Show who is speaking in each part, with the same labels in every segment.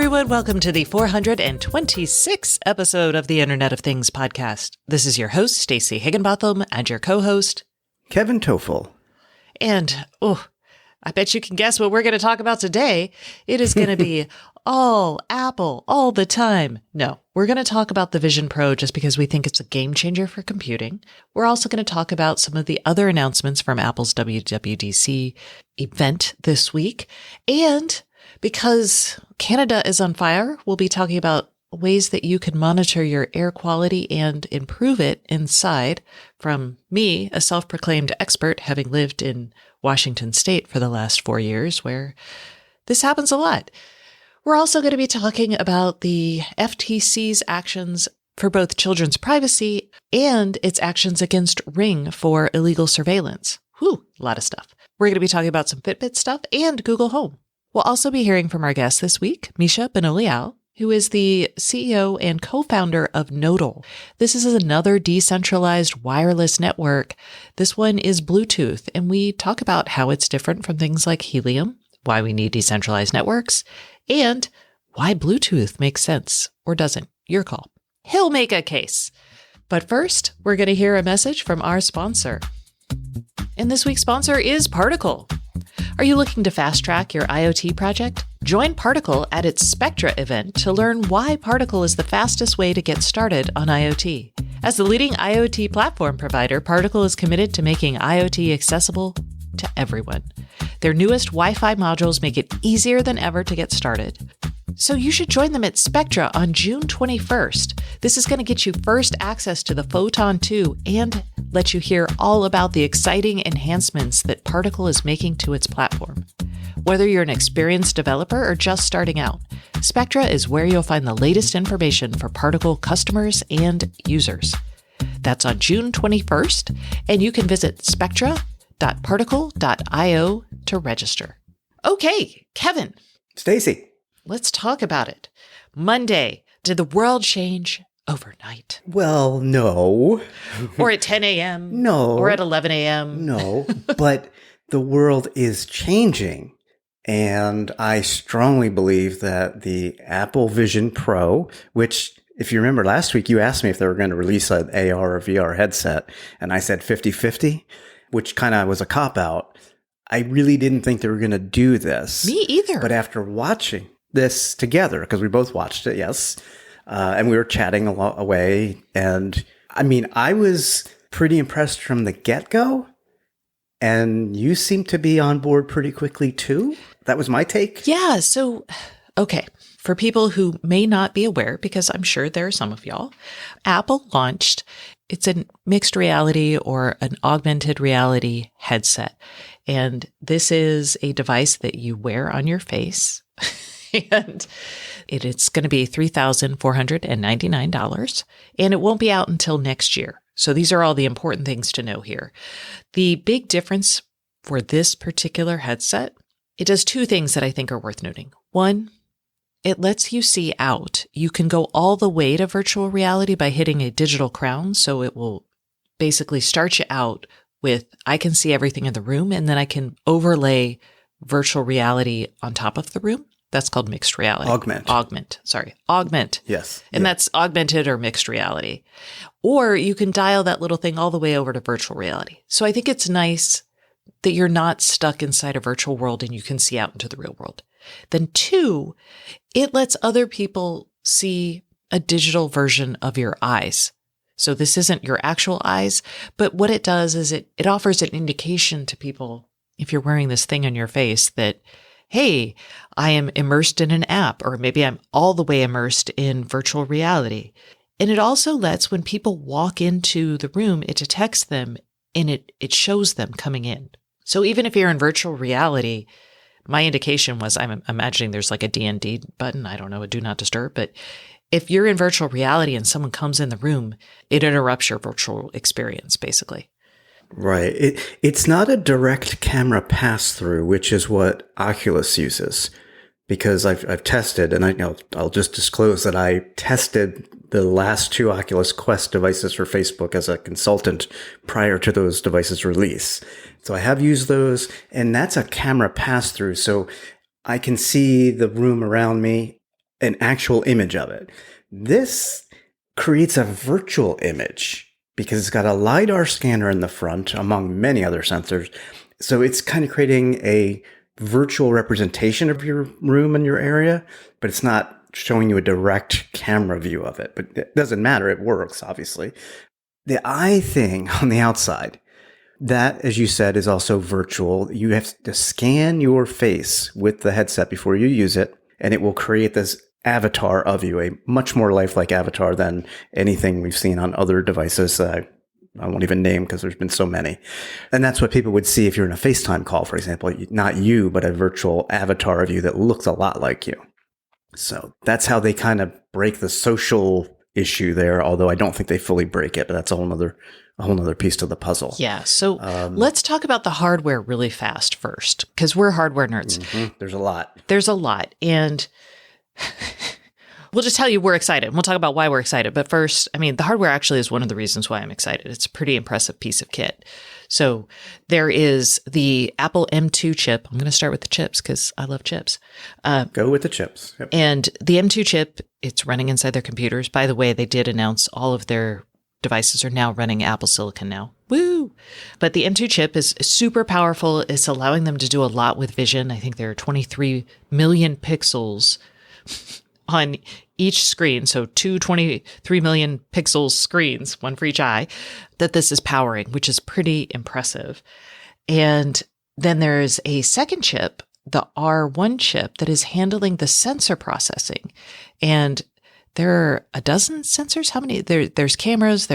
Speaker 1: everyone. Welcome to the 426th episode of the Internet of Things podcast. This is your host, Stacey Higginbotham, and your co-host,
Speaker 2: Kevin Toffel.
Speaker 1: And, I bet you can guess what we're going to talk about today. It is going to be all Apple all the time. No, we're going to talk about the Vision Pro just because we think it's a game changer for computing. We're also going to talk about some of the other announcements from Apple's WWDC event this week. And because Canada is on fire, we'll be talking about ways that you can monitor your air quality and improve it inside from me, a self-proclaimed expert, having lived in Washington State for the last 4 years, where this happens a lot. We're also going to be talking about the FTC's actions for both children's privacy and its actions against Ring for illegal surveillance. A lot of stuff. We're going to be talking about some Fitbit stuff and Google Home. We'll also be hearing from our guest this week, Misha Benoliel, who is the CEO and co-founder of Nodal. This is another decentralized wireless network. This one is Bluetooth, and we talk about how it's different from things like Helium, why we need decentralized networks, and why Bluetooth makes sense or doesn't. Your call. He'll make a case. But first, we're going to hear a message from our sponsor. And this week's sponsor is Particle. Are you looking to fast-track your IoT project? Join Particle at its Spectra event to learn why Particle is the fastest way to get started on IoT. As the leading IoT platform provider, Particle is committed to making IoT accessible to everyone. Their newest Wi-Fi modules make it easier than ever to get started. So you should join them at Spectra on June 21st. This is going to get you first access to the Photon 2 and let you hear all about the exciting enhancements that Particle is making to its platform. Whether you're an experienced developer or just starting out, Spectra is where you'll find the latest information for Particle customers and users. That's on June 21st, and you can visit spectra.particle.io to register. Okay, Kevin.
Speaker 2: Stacey.
Speaker 1: Let's talk about it. Monday, did the world change overnight?
Speaker 2: Well, no.
Speaker 1: Or at 10 a.m.?
Speaker 2: No.
Speaker 1: Or at 11 a.m.?
Speaker 2: No, but the world is changing. And I strongly believe that the Apple Vision Pro, which, if you remember last week, you asked me if they were going to release an AR or VR headset, and I said 50-50, which kind of was a cop-out. I really didn't think they were going to do this.
Speaker 1: Me either.
Speaker 2: But after watching this together, because we both watched it, yes, and we were chatting away, and I mean, I was pretty impressed from the get-go, and you seem to be on board pretty quickly too. That was my take.
Speaker 1: Yeah, so, okay, for people who may not be aware, because I'm sure there are some of y'all, Apple launched, it's a mixed reality or an augmented reality headset, and this is a device that you wear on your face. And it's going to be $3,499, and it won't be out until next year. So these are all the important things to know here. The big difference for this particular headset, it does two things that I think are worth noting. One, it lets you see out. You can go all the way to virtual reality by hitting a digital crown. So it will basically start you out with, I can see everything in the room, and then I can overlay virtual reality on top of the room. That's called mixed reality. Augment.
Speaker 2: Yes.
Speaker 1: And that's augmented or mixed reality. Or you can dial that little thing all the way over to virtual reality. So I think it's nice that you're not stuck inside a virtual world and you can see out into the real world. Then two, it lets other people see a digital version of your eyes. So this isn't your actual eyes, but what it does is it offers an indication to people, if you're wearing this thing on your face, that, hey, I am immersed in an app, or maybe I'm all the way immersed in virtual reality. And it also lets, when people walk into the room, it detects them and it shows them coming in. So even if you're in virtual reality, my indication was, I'm imagining there's like a D&D button, I don't know, a do not disturb, but if you're in virtual reality and someone comes in the room, it interrupts your virtual experience, basically.
Speaker 2: Right. It's not a direct camera pass-through, which is what Oculus uses, because I've tested, and I'll just disclose that I tested the last two Oculus Quest devices for Facebook as a consultant prior to those devices' release. So I have used those, and that's a camera pass-through. So I can see the room around me. an actual image of it. This creates a virtual image because it's got a LiDAR scanner in the front, among many other sensors. So it's kind of creating a virtual representation of your room and your area, but it's not showing you a direct camera view of it. But it doesn't matter. It works, obviously. The eye thing on the outside, that, as you said, is also virtual. You have to scan your face with the headset before you use it, and it will create this avatar of you, a much more lifelike avatar than anything we've seen on other devices. I won't even name because there's been so many. And that's what people would see if you're in a FaceTime call, for example. Not you, but a virtual avatar of you that looks a lot like you. So that's how they kind of break the social issue there, although I don't think they fully break it, but that's a whole nother piece to the puzzle.
Speaker 1: Yeah. So let's talk about the hardware really fast first, because we're hardware nerds.
Speaker 2: Mm-hmm. There's a lot. And we'll just tell you we're excited. We'll talk about why we're excited. But first, I mean, the hardware actually is one of the reasons why I'm excited. It's a pretty impressive piece of kit. So there is the Apple M2 chip. I'm going to start with the chips because I love chips. Go with the chips. Yep.
Speaker 1: And the M2 chip, it's running inside their computers. By the way, they did announce all of their devices are now running Apple Silicon now. Woo! But the M2 chip is super powerful. It's allowing them to do a lot with vision. I think there are 23 million pixels on each screen. So 23 million pixels screens, one for each eye, that this is powering, which is pretty impressive. And then there's a second chip, the R1 chip, that is handling the sensor processing. And there are a dozen sensors. How many? There's cameras.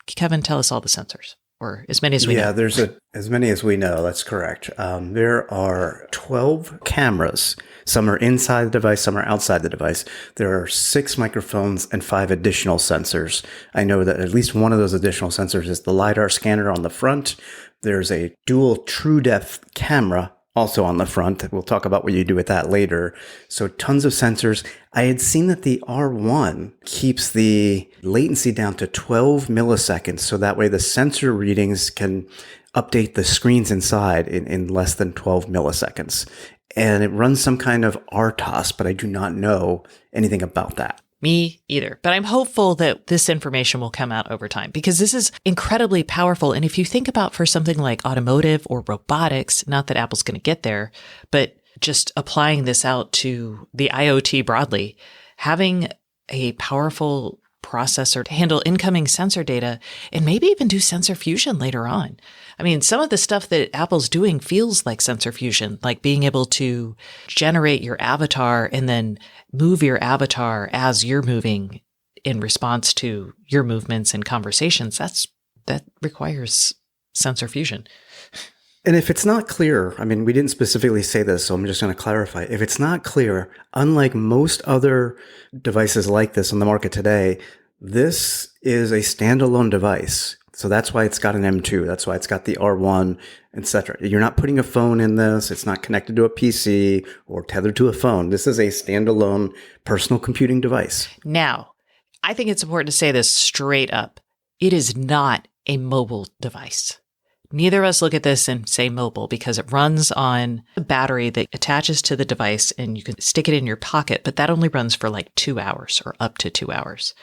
Speaker 1: Kevin, tell us all the sensors, or as many as we know.
Speaker 2: Yeah, there's as many as we know. That's correct. There are 12 cameras. Some are inside the device, some are outside the device. There are 6 microphones and 5 additional sensors. I know that at least one of those additional sensors is the LiDAR scanner on the front. There's a dual true depth camera also on the front. We'll talk about what you do with that later. So tons of sensors. I had seen that the R1 keeps the latency down to 12 milliseconds. So that way the sensor readings can update the screens inside in less than 12 milliseconds. And it runs some kind of RTOS, but I do not know anything about that.
Speaker 1: Me either. But I'm hopeful that this information will come out over time because this is incredibly powerful. And if you think about for something like automotive or robotics, not that Apple's going to get there, but just applying this out to the IoT broadly, having a powerful processor to handle incoming sensor data and maybe even do sensor fusion later on. I mean, some of the stuff that Apple's doing feels like sensor fusion, like being able to generate your avatar and then move your avatar as you're moving in response to your movements and conversations. That requires sensor fusion.
Speaker 2: And if it's not clear, I mean, we didn't specifically say this, so I'm just going to clarify. If it's not clear, unlike most other devices like this on the market today, this is a standalone device. So that's why it's got an M2. That's why it's got the R1, etc. You're not putting a phone in this. It's not connected to a PC or tethered to a phone. This is a standalone personal computing device.
Speaker 1: Now, I think it's important to say this straight up. It is not a mobile device. Neither of us look at this and say mobile because it runs on a battery that attaches to the device and you can stick it in your pocket, but that only runs for like 2 hours or up to 2 hours.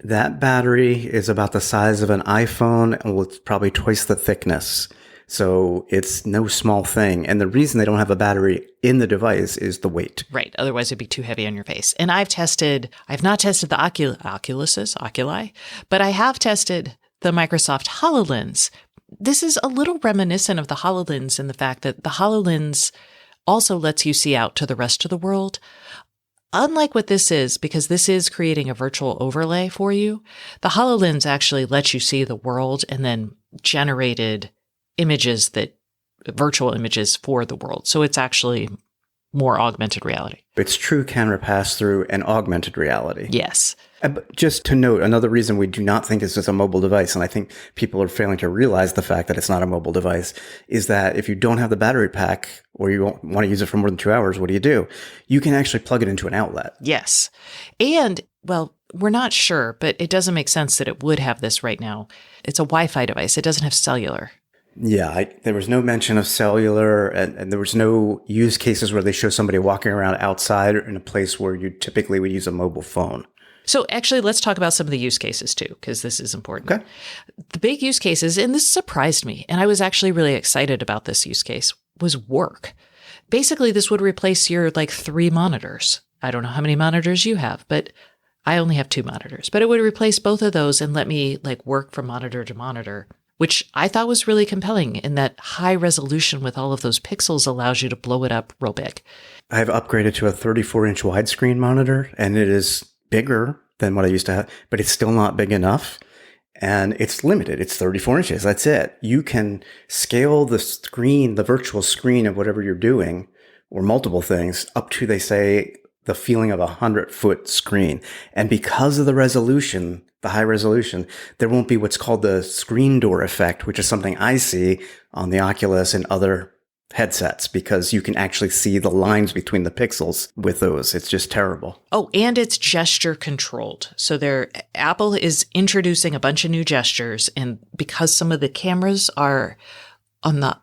Speaker 2: That battery is about the size of an iPhone and it's probably twice the thickness. So it's no small thing. And the reason they don't have a battery in the device is the weight.
Speaker 1: Right. Otherwise it'd be too heavy on your face. And I've not tested the Oculi, but I have tested the Microsoft HoloLens. This is a little reminiscent of the HoloLens in the fact that the HoloLens also lets you see out to the rest of the world. Unlike what this is, because this is creating a virtual overlay for you, the HoloLens actually lets you see the world and then generated virtual images for the world. So it's actually more augmented reality.
Speaker 2: It's true camera pass-through and augmented reality.
Speaker 1: Yes.
Speaker 2: But just to note, another reason we do not think this is a mobile device, and I think people are failing to realize the fact that it's not a mobile device, is that if you don't have the battery pack or you won't want to use it for more than 2 hours, what do? You can actually plug it into an outlet.
Speaker 1: Yes. And, well, we're not sure, but it doesn't make sense that it would have this right now. It's a Wi-Fi device. It doesn't have cellular.
Speaker 2: Yeah, there was no mention of cellular, and there was no use cases where they show somebody walking around outside in a place where you typically would use a mobile phone.
Speaker 1: So actually, let's talk about some of the use cases too, because this is important.
Speaker 2: Okay.
Speaker 1: The big use cases, and this surprised me, and I was actually really excited about this use case, was work. Basically, this would replace your 3 monitors. I don't know how many monitors you have, but I only have 2 monitors. But it would replace both of those and let me work from monitor to monitor, which I thought was really compelling in that high resolution with all of those pixels allows you to blow it up real big.
Speaker 2: I've upgraded to a 34-inch widescreen monitor, and it is bigger than what I used to have, but it's still not big enough. And it's limited. It's 34 inches. That's it. You can scale the screen, the virtual screen of whatever you're doing, or multiple things, up to, they say, the feeling of 100-foot screen. And because of the resolution, the high resolution, there won't be what's called the screen door effect, which is something I see on the Oculus and other headsets, because you can actually see the lines between the pixels with those. It's just terrible.
Speaker 1: Oh, and it's gesture controlled. So Apple is introducing a bunch of new gestures, and because some of the cameras are on the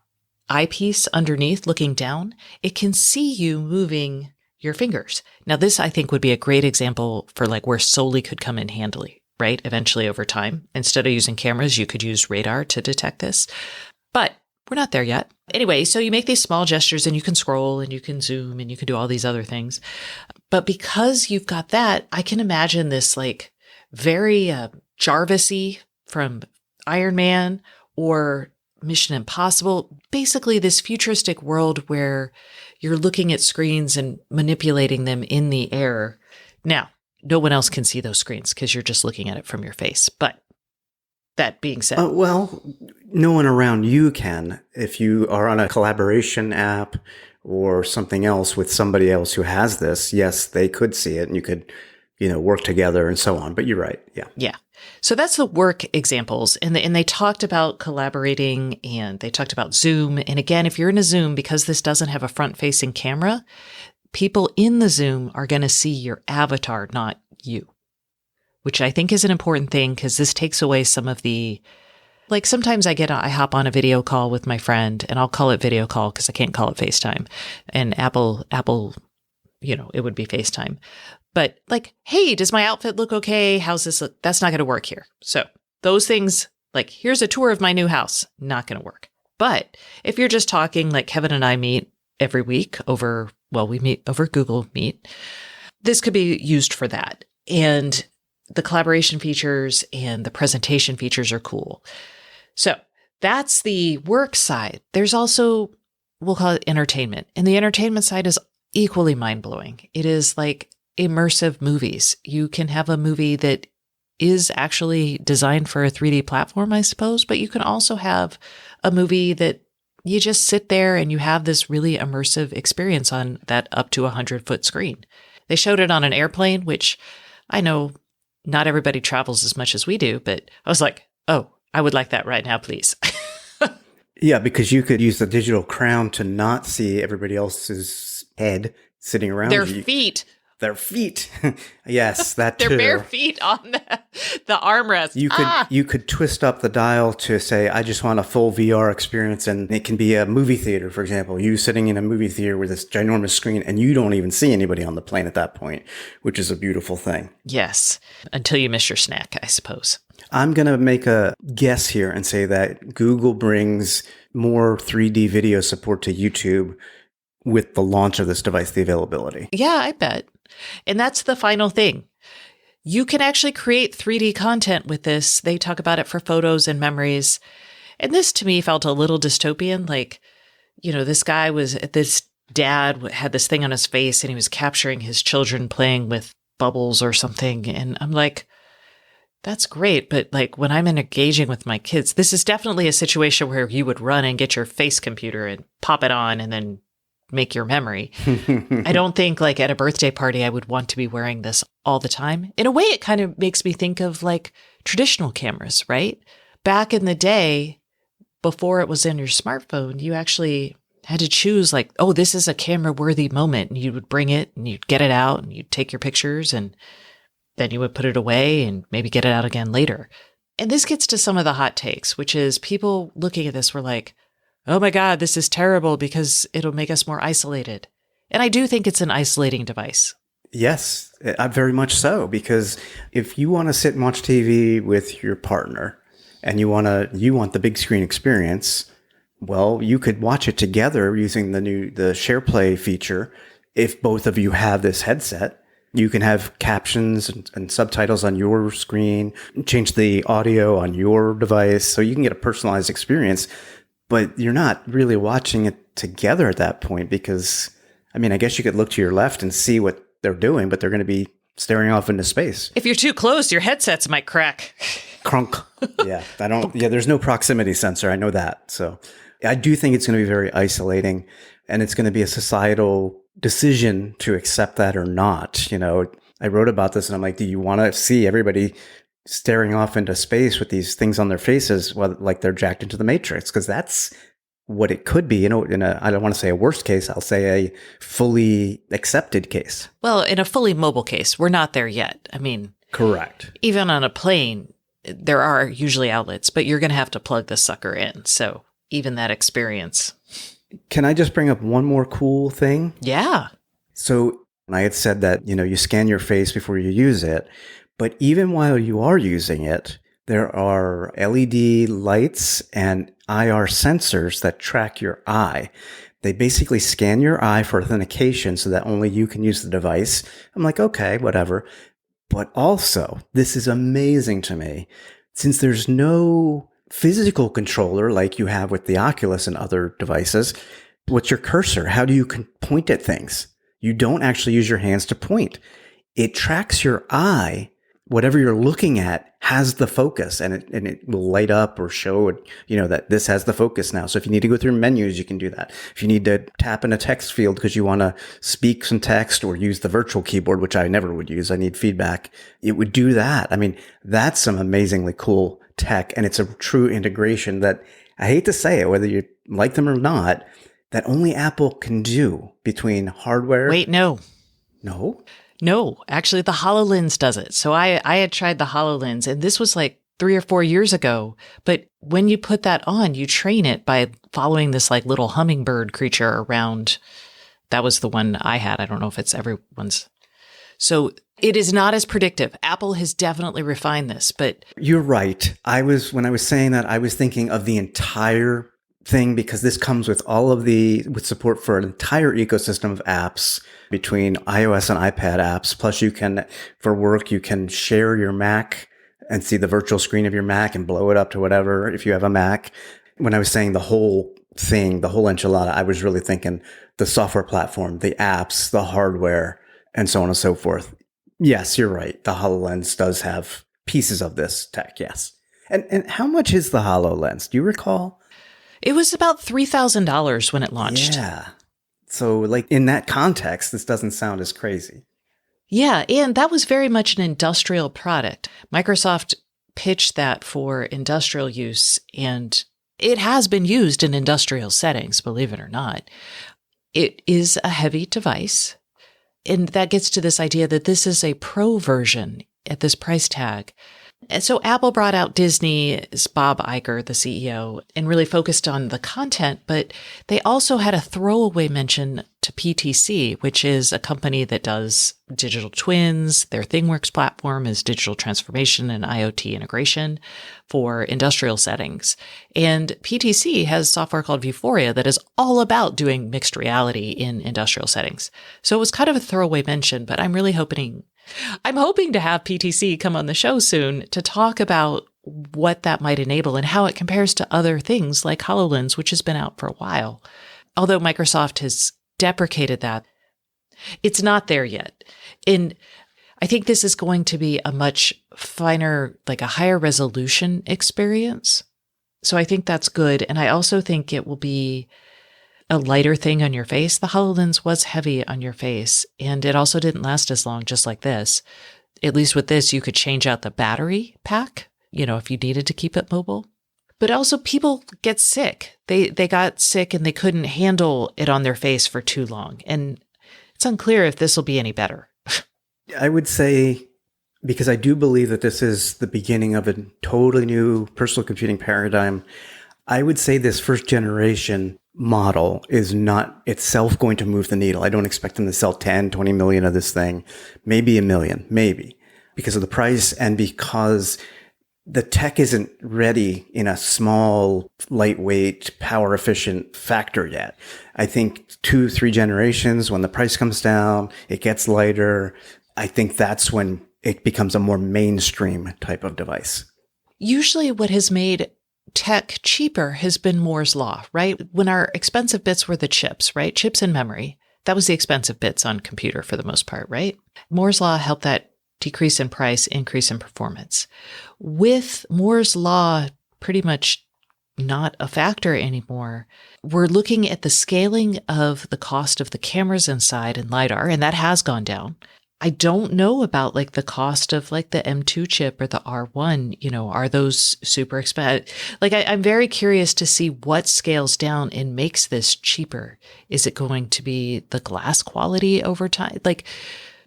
Speaker 1: eyepiece underneath looking down, it can see you moving your fingers. Now, this I think would be a great example for where Soli could come in handily, right? Eventually over time. Instead of using cameras, you could use radar to detect this. But we're not there yet. Anyway, so you make these small gestures and you can scroll and you can zoom and you can do all these other things. But because you've got that, I can imagine this very Jarvis-y from Iron Man or Mission Impossible, basically this futuristic world where you're looking at screens and manipulating them in the air. Now, no one else can see those screens because you're just looking at it from your face. But that being said,
Speaker 2: well, no one around you can. If you are on a collaboration app or something else with somebody else who has this, yes, they could see it and you could, work together and so on. But you're right. Yeah.
Speaker 1: Yeah. So that's the work examples. And they talked about collaborating and they talked about Zoom. And again, if you're in a Zoom, because this doesn't have a front-facing camera, people in the Zoom are going to see your avatar, not you, which I think is an important thing because this takes away some of the, sometimes I hop on a video call with my friend and I'll call it video call because I can't call it FaceTime. And Apple, it would be FaceTime. But hey, does my outfit look okay? How's this look? That's not going to work here. So those things, here's a tour of my new house, not going to work. But if you're just talking Kevin and I meet every week we meet over Google Meet, this could be used for that. And the collaboration features and the presentation features are cool. So that's the work side. There's also, we'll call it entertainment. And the entertainment side is equally mind-blowing. It is immersive movies. You can have a movie that is actually designed for a 3D platform, I suppose, but you can also have a movie that you just sit there and you have this really immersive experience on that up to 100-foot screen. They showed it on an airplane, which I know not everybody travels as much as we do, but I was like, oh, I would like that right now, please.
Speaker 2: Yeah, because you could use the digital crown to not see everybody else's head sitting around
Speaker 1: Their
Speaker 2: you.
Speaker 1: feet.
Speaker 2: Their feet. Yes, that too.
Speaker 1: Their bare feet on the armrest.
Speaker 2: You could twist up the dial to say, I just want a full VR experience. And it can be a movie theater, for example. You sitting in a movie theater with this ginormous screen and you don't even see anybody on the plane at that point, which is a beautiful thing.
Speaker 1: Yes. Until you miss your snack, I suppose.
Speaker 2: I'm going to make a guess here and say that Google brings more 3D video support to YouTube with the launch of this device, the availability.
Speaker 1: Yeah, I bet. And that's the final thing. You can actually create 3D content with this. They talk about it for photos and memories. And this to me felt a little dystopian. This dad had this thing on his face and he was capturing his children playing with bubbles or something. And I'm like, that's great. But when I'm engaging with my kids, this is definitely a situation where you would run and get your face computer and pop it on and then make your memory. I don't think at a birthday party, I would want to be wearing this all the time. In a way, it kind of makes me think of traditional cameras, right? Back in the day, before it was in your smartphone, you actually had to choose this is a camera worthy moment. And you would bring it and you'd get it out and you'd take your pictures and then you would put it away and maybe get it out again later. And this gets to some of the hot takes, which is people looking at this were like, oh my God, this is terrible because it'll make us more isolated. And I do think it's an isolating device.
Speaker 2: Yes, very much so. Because if you want to sit and watch TV with your partner and you want the big screen experience, well, you could watch it together using the SharePlay feature. If both of you have this headset, you can have captions and subtitles on your screen, change the audio on your device, so you can get a personalized experience. But you're not really watching it together at that point because, I mean, I guess you could look to your left and see what they're doing, but they're going to be staring off into space.
Speaker 1: If you're too close, your headsets might crack.
Speaker 2: Crunk. Yeah, there's no proximity sensor. I know that. So I do think it's going to be very isolating, and it's going to be a societal decision to accept that or not. I wrote about this and I'm like, do you want to see everybody staring off into space with these things on their faces, like they're jacked into the Matrix? Because that's what it could be, I don't want to say a worst case, I'll say a fully accepted case.
Speaker 1: Well, in a fully mobile case, we're not there yet. I mean,
Speaker 2: correct.
Speaker 1: Even on a plane, there are usually outlets, but you're going to have to plug the sucker in. So even that experience.
Speaker 2: Can I just bring up one more cool thing?
Speaker 1: Yeah.
Speaker 2: So I had said that, you scan your face before you use it, but even while you are using it, there are LED lights and IR sensors that track your eye. They basically scan your eye for authentication so that only you can use the device. I'm like, okay, whatever. But also, this is amazing to me. Since there's no physical controller like you have with the Oculus and other devices, what's your cursor? How do you point at things? You don't actually use your hands to point. It tracks your eye. Whatever you're looking at has the focus, and it will light up or show it, that this has the focus now. So if you need to go through menus, you can do that. If you need to tap in a text field because you want to speak some text or use the virtual keyboard, which I never would use, I need feedback, it would do that. I mean, that's some amazingly cool tech, and it's a true integration that, I hate to say it, whether you like them or not, that only Apple can do between hardware.
Speaker 1: Wait, no.
Speaker 2: No?
Speaker 1: No, actually the HoloLens does it. So I had tried the HoloLens, and this was like 3 or 4 years ago. But when you put that on, you train it by following this like little hummingbird creature around. That was the one I had. I don't know if it's everyone's. So it is not as predictive. Apple has definitely refined this, but
Speaker 2: you're right. When I was saying that, I was thinking of the entire thing, because this comes with with support for an entire ecosystem of apps between iOS and iPad apps. Plus for work, you can share your Mac and see the virtual screen of your Mac and blow it up to whatever if you have a Mac. When I was saying the whole thing, the whole enchilada, I was really thinking the software platform, the apps, the hardware, and so on and so forth. Yes, you're right. The HoloLens does have pieces of this tech, yes. And how much is the HoloLens? Do you recall?
Speaker 1: It was about $3,000 when it launched.
Speaker 2: Yeah. So like in that context, this doesn't sound as crazy.
Speaker 1: Yeah. And that was very much an industrial product. Microsoft pitched that for industrial use, and it has been used in industrial settings, believe it or not. It is a heavy device. And that gets to this idea that this is a pro version at this price tag. And so Apple brought out Disney's Bob Iger, the CEO, and really focused on the content, but they also had a throwaway mention to PTC, which is a company that does digital twins. Their ThingWorks platform is digital transformation and IoT integration for industrial settings. And PTC has software called Vuforia that is all about doing mixed reality in industrial settings. So it was kind of a throwaway mention, but I'm hoping to have PTC come on the show soon to talk about what that might enable and how it compares to other things like HoloLens, which has been out for a while. Although Microsoft has deprecated that, it's not there yet. And I think this is going to be a much finer, like a higher resolution experience. So I think that's good. And I also think it will be a lighter thing on your face. The HoloLens was heavy on your face, and it also didn't last as long, just like this. At least with this, you could change out the battery pack, if you needed to keep it mobile. But also people get sick. They got sick and they couldn't handle it on their face for too long. And it's unclear if this will be any better.
Speaker 2: I would say because I do believe that this is the beginning of a totally new personal computing paradigm. I would say this first generation model is not itself going to move the needle. I don't expect them to sell 10, 20 million of this thing, maybe a million, maybe, because of the price and because the tech isn't ready in a small, lightweight, power efficient factor yet. I think 2-3 generations, when the price comes down, it gets lighter. I think that's when it becomes a more mainstream type of device.
Speaker 1: Usually what has made tech cheaper has been Moore's law, right? When our expensive bits were the chips, right? Chips and memory. That was the expensive bits on computer for the most part, right? Moore's law helped that decrease in price, increase in performance. With Moore's law pretty much not a factor anymore, we're looking at the scaling of the cost of the cameras inside and LiDAR, and that has gone down. I don't know about like the cost of like the M2 chip or the R1, are those super expensive? Like I'm very curious to see what scales down and makes this cheaper. Is it going to be the glass quality over time? Like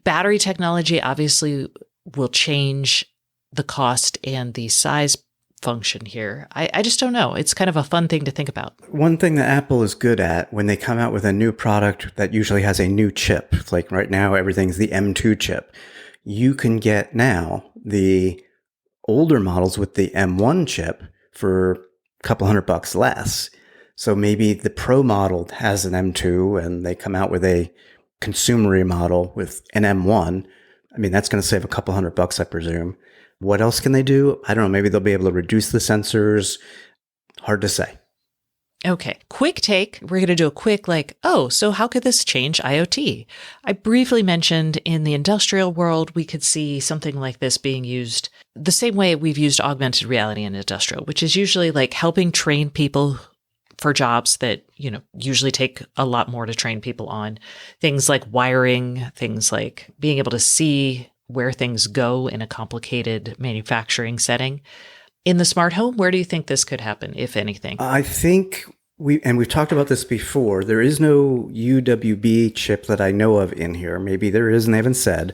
Speaker 1: battery technology obviously will change the cost and the size function here. I just don't know. It's kind of a fun thing to think about.
Speaker 2: One thing that Apple is good at when they come out with a new product that usually has a new chip, like right now, everything's the M2 chip. You can get now the older models with the M1 chip for a couple $100 less. So maybe the Pro model has an M2 and they come out with a consumery model with an M1. I mean, that's going to save a couple $100, I presume. What else can they do? I don't know. Maybe they'll be able to reduce the sensors. Hard to say.
Speaker 1: Okay. Quick take. We're going to do a quick so how could this change IoT? I briefly mentioned in the industrial world, we could see something like this being used the same way we've used augmented reality in industrial, which is usually like helping train people for jobs that, usually take a lot more to train people on. Things like wiring, things like being able to see where things go in a complicated manufacturing setting. In the smart home, where do you think this could happen, if anything?
Speaker 2: I think we've talked about this before. There is no UWB chip that I know of in here. Maybe there is, and they haven't said.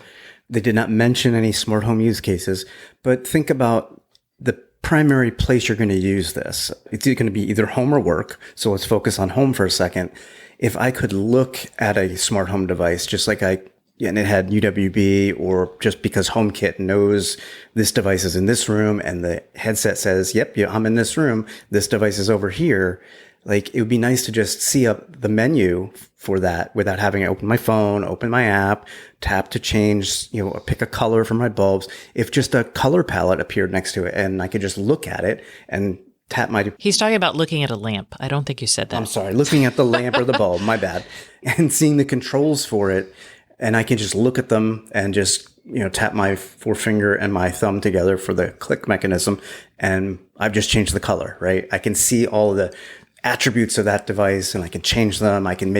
Speaker 2: They did not mention any smart home use cases, but think about the primary place you're going to use this. It's going to be either home or work. So let's focus on home for a second. If I could look at a smart home device, just like and it had UWB, or just because HomeKit knows this device is in this room and the headset says, yep, yeah, I'm in this room, this device is over here. Like, it would be nice to just see up the menu for that without having to open my phone, open my app, tap to change, pick a color for my bulbs. If just a color palette appeared next to it and I could just look at it and tap my...
Speaker 1: He's talking about looking at a lamp. I don't think you said that.
Speaker 2: I'm sorry. Looking at the lamp or the bulb, my bad. And seeing the controls for it. And I can just look at them and just, tap my forefinger and my thumb together for the click mechanism. And I've just changed the color, right? I can see all the attributes of that device and I can change them. I can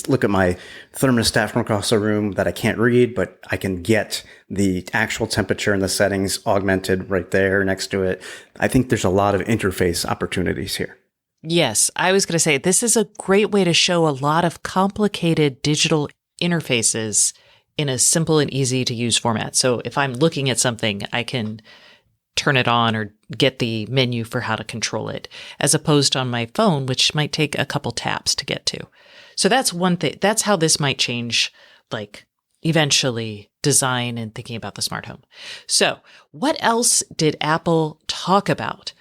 Speaker 2: look at my thermostat from across the room that I can't read, but I can get the actual temperature and the settings augmented right there next to it. I think there's a lot of interface opportunities here.
Speaker 1: Yes, I was going to say this is a great way to show a lot of complicated digital interfaces in a simple and easy to use format. So if I'm looking at something, I can turn it on or get the menu for how to control it, as opposed to on my phone, which might take a couple taps to get to. So that's one thing. That's how this might change, eventually design and thinking about the smart home. So what else did Apple talk about?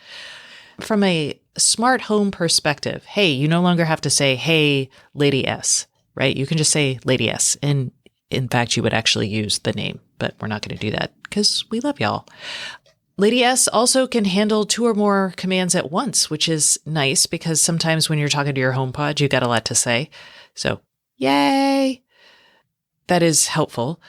Speaker 1: From a smart home perspective, hey, you no longer have to say, hey, Lady S. Right? You can just say Lady S. And in fact, you would actually use the name, but we're not going to do that because we love y'all. Lady S also can handle 2 or more commands at once, which is nice because sometimes when you're talking to your HomePod, you got a lot to say. So yay! That is helpful.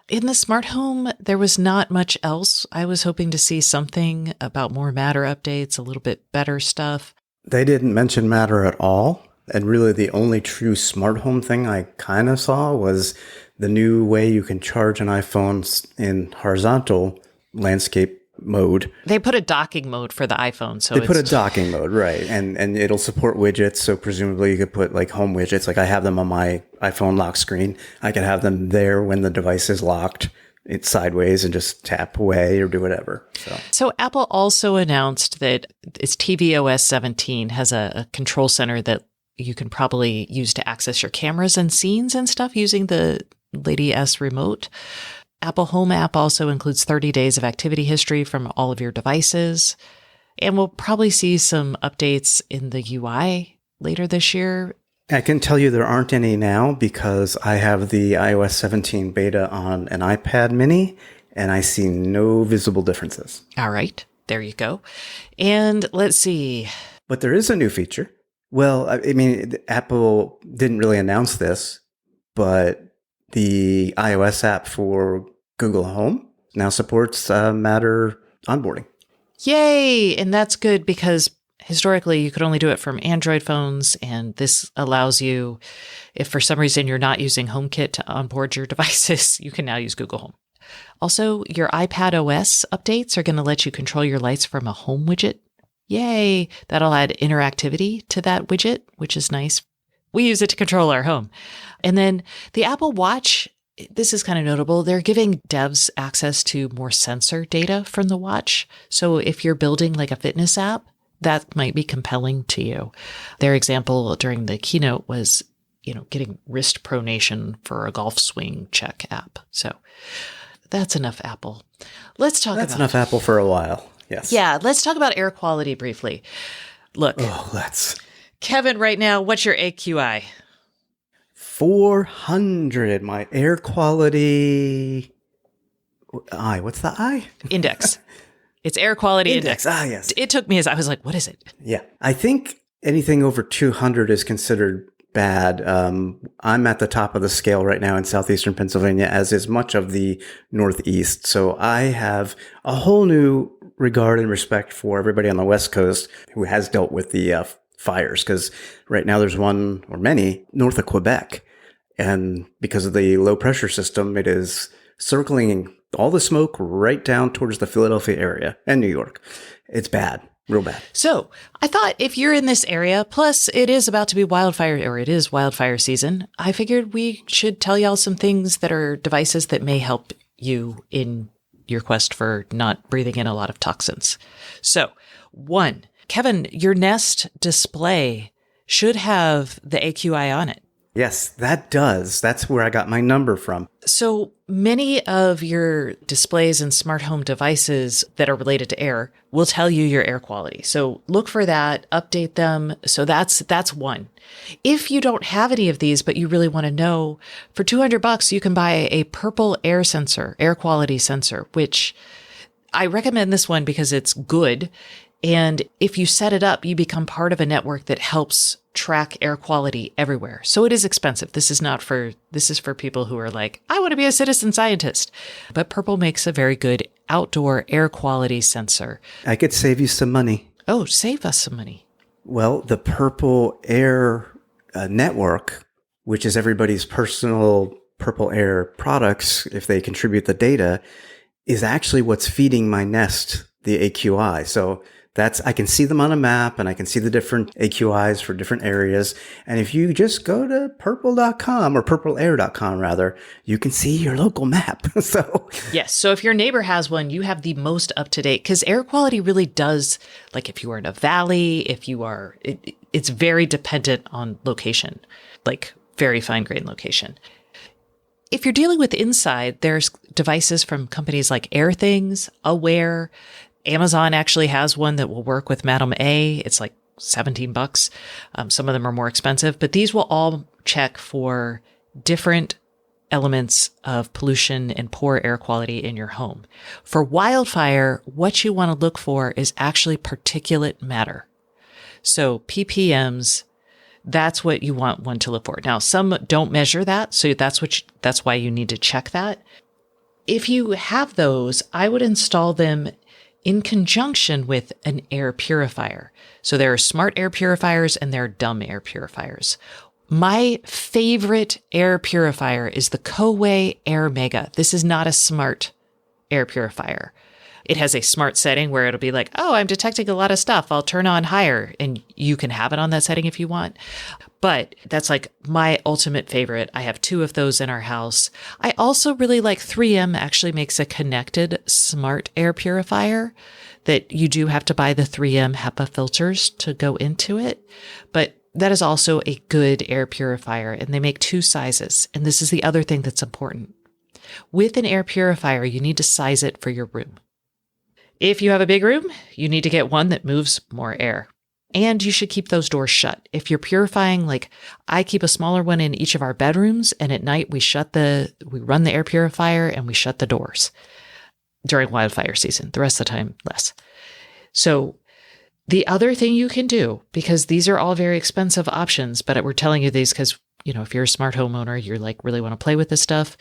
Speaker 1: In the smart home, there was not much else. I was hoping to see something about more Matter updates, a little bit better stuff.
Speaker 2: They didn't mention Matter at all. And really the only true smart home thing I kind of saw was the new way you can charge an iPhone in horizontal landscape mode.
Speaker 1: They put a docking mode for the iPhone. So
Speaker 2: they put a docking mode, right. And it'll support widgets. So presumably you could put home widgets. Like I have them on my iPhone lock screen. I could have them there when the device is locked. it sideways and just tap away or do whatever.
Speaker 1: So Apple also announced that its tvOS 17 has a control center that you can probably use to access your cameras and scenes and stuff using the Lady S remote. Apple Home app also includes 30 days of activity history from all of your devices. And we'll probably see some updates in the UI later this year.
Speaker 2: I can tell you there aren't any now because I have the iOS 17 beta on an iPad mini and I see no visible differences.
Speaker 1: All right, there you go. And let's see.
Speaker 2: But there is a new feature. Well, I mean, Apple didn't really announce this, but the iOS app for Google Home now supports Matter onboarding.
Speaker 1: Yay! And that's good because historically you could only do it from Android phones. And this allows you, if for some reason you're not using HomeKit to onboard your devices, you can now use Google Home. Also, your iPad OS updates are going to let you control your lights from a home widget. Yay! That'll add interactivity to that widget, which is nice. We use it to control our home. And then the Apple Watch, this is kind of notable. They're giving devs access to more sensor data from the watch. So if you're building like a fitness app, that might be compelling to you. Their example during the keynote was, getting wrist pronation for a golf swing check app. So that's enough Apple. That's
Speaker 2: enough Apple for a while. Yes.
Speaker 1: Yeah, let's talk about air quality briefly. Look.
Speaker 2: Oh, let's.
Speaker 1: Kevin, right now, what's your AQI?
Speaker 2: 400. My air quality. What's the I?
Speaker 1: Index. It's air quality index.
Speaker 2: Yes.
Speaker 1: It took me I was like, what is it?
Speaker 2: Yeah. I think anything over 200 is considered bad. I'm at the top of the scale right now in southeastern Pennsylvania, as is much of the Northeast. So I have a whole new regard and respect for everybody on the West Coast who has dealt with the fires, because right now there's one or many north of Quebec. And because of the low pressure system, it is circling all the smoke right down towards the Philadelphia area and New York. It's bad. Real bad.
Speaker 1: So I thought if you're in this area, plus it is about to be it is wildfire season, I figured we should tell y'all some things that are devices that may help you in your quest for not breathing in a lot of toxins. So 1, Kevin, your Nest display should have the AQI on it.
Speaker 2: Yes, that does. That's where I got my number from.
Speaker 1: So many of your displays and smart home devices that are related to air will tell you your air quality. So look for that, update them. So that's one. If you don't have any of these, but you really want to know, for $200, you can buy a Purple air sensor, air quality sensor, which I recommend this one because it's good. And if you set it up, you become part of a network that helps track air quality everywhere. So it is expensive. This is for people who are like, I want to be a citizen scientist. But Purple makes a very good outdoor air quality sensor.
Speaker 2: I could save you some money.
Speaker 1: Oh, save us some money.
Speaker 2: Well, the Purple Air network, which is everybody's personal Purple Air products, if they contribute the data, is actually what's feeding my Nest the AQI. So I can see them on a map and I can see the different AQIs for different areas. And if you just go to purple.com or purpleair.com rather, you can see your local map.
Speaker 1: Yes. So if your neighbor has one, you have the most up to date, because air quality really does, like if you are in a valley, it's very dependent on location, like very fine grained location. If you're dealing with inside, there's devices from companies like AirThings, Aware. Amazon actually has one that will work with Madam A. It's like $17. Some of them are more expensive, but these will all check for different elements of pollution and poor air quality in your home. For wildfire, what you want to look for is actually particulate matter. So ppms, that's what you want one to look for. Now, some don't measure that, so that's why you need to check that. If you have those, I would install them in conjunction with an air purifier. So there are smart air purifiers and there are dumb air purifiers. My favorite air purifier is the Coway Air Mega. This is not a smart air purifier. It has a smart setting where it'll be like, oh, I'm detecting a lot of stuff. I'll turn on higher, and you can have it on that setting if you want. But that's like my ultimate favorite. I have 2 of those in our house. I also really like 3M actually makes a connected smart air purifier that you do have to buy the 3M HEPA filters to go into it. But that is also a good air purifier, and they make 2 sizes. And this is the other thing that's important. With an air purifier, you need to size it for your room. If you have a big room, you need to get one that moves more air. And you should keep those doors shut. If you're purifying, like I keep a smaller one in each of our bedrooms, and at night we run the air purifier and we shut the doors during wildfire season. The rest of the time, less. So the other thing you can do, because these are all very expensive options, but we're telling you these because, if you're a smart homeowner, you're like really want to play with this stuff.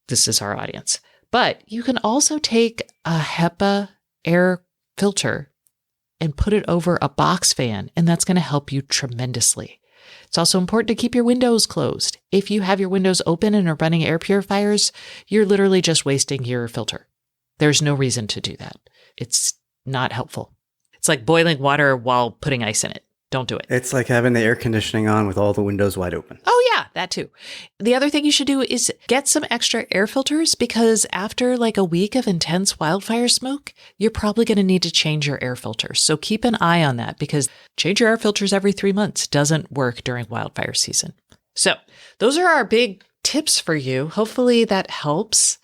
Speaker 1: This is our audience. But you can also take a HEPA air filter and put it over a box fan, and that's going to help you tremendously. It's also important to keep your windows closed. If you have your windows open and are running air purifiers, you're literally just wasting your filter. There's no reason to do that. It's not helpful. It's like boiling water while putting ice in it. Don't do it.
Speaker 2: It's like having the air conditioning on with all the windows wide open.
Speaker 1: Oh, yeah, that too. The other thing you should do is get some extra air filters, because after like a week of intense wildfire smoke, you're probably going to need to change your air filters. So keep an eye on that, because change your air filters every 3 months doesn't work during wildfire season. So those are our big tips for you. Hopefully that helps.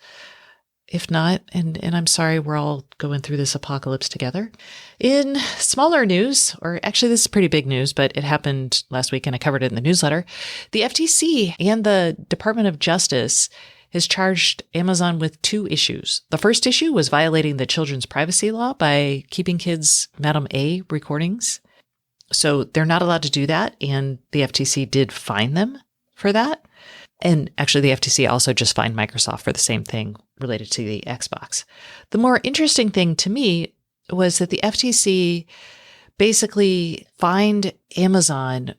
Speaker 1: If not, and I'm sorry, we're all going through this apocalypse together. In smaller news, or actually this is pretty big news, but it happened last week and I covered it in the newsletter. The FTC and the Department of Justice has charged Amazon with 2 issues. The first issue was violating the children's privacy law by keeping kids' Madam A recordings. So they're not allowed to do that, and the FTC did fine them for that. And actually, the FTC also just fined Microsoft for the same thing related to the Xbox. The more interesting thing to me was that the FTC basically fined Amazon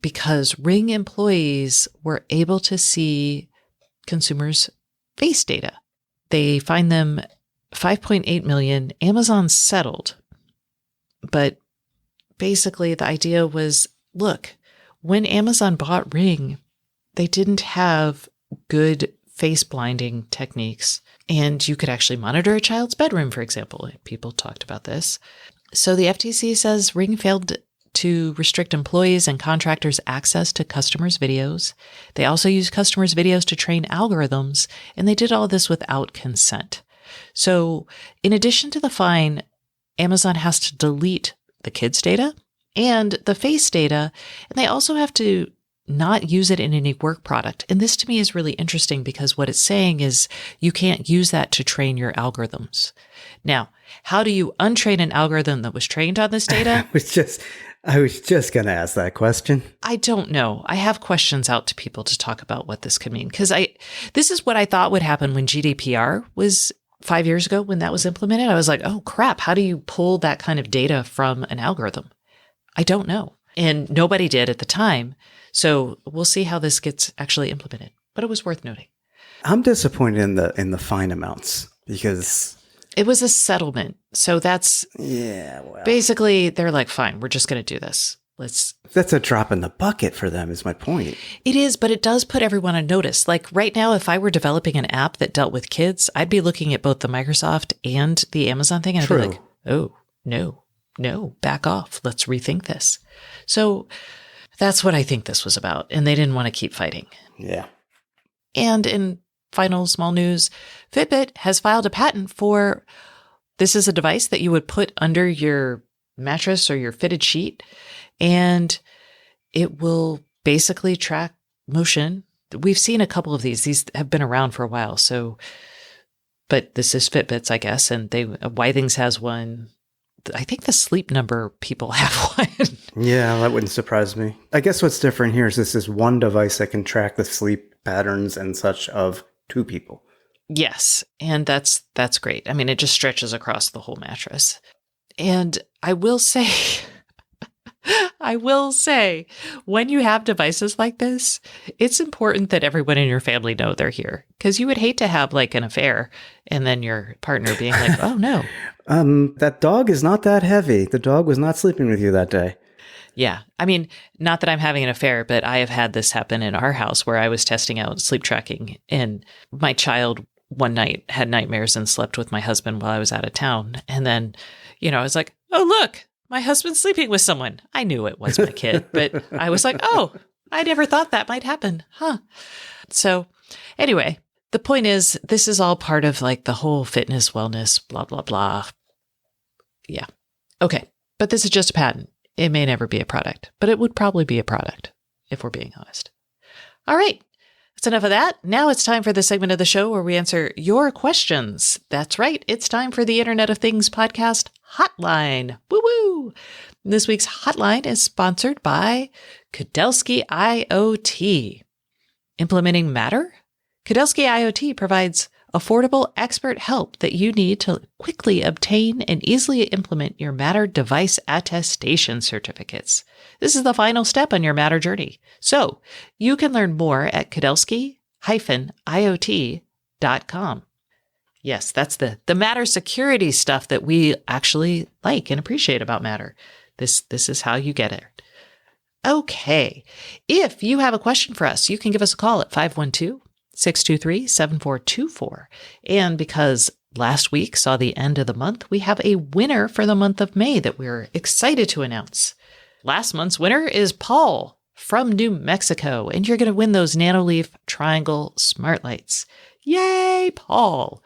Speaker 1: because Ring employees were able to see consumers' face data. They fined them $5.8 million. Amazon settled. But basically, the idea was, look, when Amazon bought Ring, they didn't have good face blinding techniques, and you could actually monitor a child's bedroom, for example. People talked about this. So the FTC says Ring failed to restrict employees and contractors' access to customers' videos. They also used customers' videos to train algorithms, and they did all this without consent. So in addition to the fine, Amazon has to delete the kids' data and the face data, and they also have to not use it in any work product. And this to me is really interesting, because what it's saying is you can't use that to train your algorithms. Now, how do you untrain an algorithm that was trained on this data?
Speaker 2: I was just going to ask that question.
Speaker 1: I don't know. I have questions out to people to talk about what this could mean, because this is what I thought would happen when GDPR was 5 years ago when that was implemented. I was like, oh crap, how do you pull that kind of data from an algorithm? I don't know. And nobody did at the time. So we'll see how this gets actually implemented. But it was worth noting.
Speaker 2: I'm disappointed in the fine amounts, because
Speaker 1: it was a settlement. So that's basically they're like, fine, we're just going to do this.
Speaker 2: That's a drop in the bucket for them, is my point.
Speaker 1: It is, but it does put everyone on notice. Like right now, if I were developing an app that dealt with kids, I'd be looking at both the Microsoft and the Amazon thing. And I'd be like, oh, no, back off. Let's rethink this. So that's what I think this was about. And they didn't want to keep fighting.
Speaker 2: Yeah.
Speaker 1: And in final small news, Fitbit has filed a patent for, this is a device that you would put under your mattress or your fitted sheet, and it will basically track motion. We've seen a couple of these. These have been around for a while. So, but this is Fitbit's, I guess. And Withings has one. I think the Sleep Number people have one.
Speaker 2: Yeah, that wouldn't surprise me. I guess what's different here is this is one device that can track the sleep patterns and such of 2 people.
Speaker 1: Yes, and that's great. I mean, it just stretches across the whole mattress. And I will say, I will say, when you have devices like this, it's important that everyone in your family know they're here, because you would hate to have like an affair and then your partner being like, oh no.
Speaker 2: That dog is not that heavy. The dog was not sleeping with you that day.
Speaker 1: Yeah. I mean, not that I'm having an affair, but I have had this happen in our house where I was testing out sleep tracking, and my child one night had nightmares and slept with my husband while I was out of town. And then, I was like, oh, look, my husband's sleeping with someone. I knew it was my kid, but I was like, oh, I never thought that might happen. Huh. So anyway, the point is, this is all part of like the whole fitness, wellness, blah, blah, blah. Yeah. Okay. But this is just a patent. It may never be a product, but it would probably be a product if we're being honest. All right. That's enough of that. Now it's time for the segment of the show where we answer your questions. That's right. It's time for the Internet of Things podcast hotline. Woo woo. This week's hotline is sponsored by Kudelski IoT. Implementing Matter? Kudelski IoT provides affordable expert help that you need to quickly obtain and easily implement your Matter device attestation certificates. This is the final step on your Matter journey. So you can learn more at kudelski-iot.com. Yes, that's the Matter security stuff that we actually like and appreciate about Matter. This is how you get it. Okay. If you have a question for us, you can give us a call at 512-623-7424. And because last week saw the end of the month, we have a winner for the month of May that we're excited to announce. Last month's winner is Paul from New Mexico, and you're going to win those Nanoleaf Triangle Smart Lights. Yay, Paul!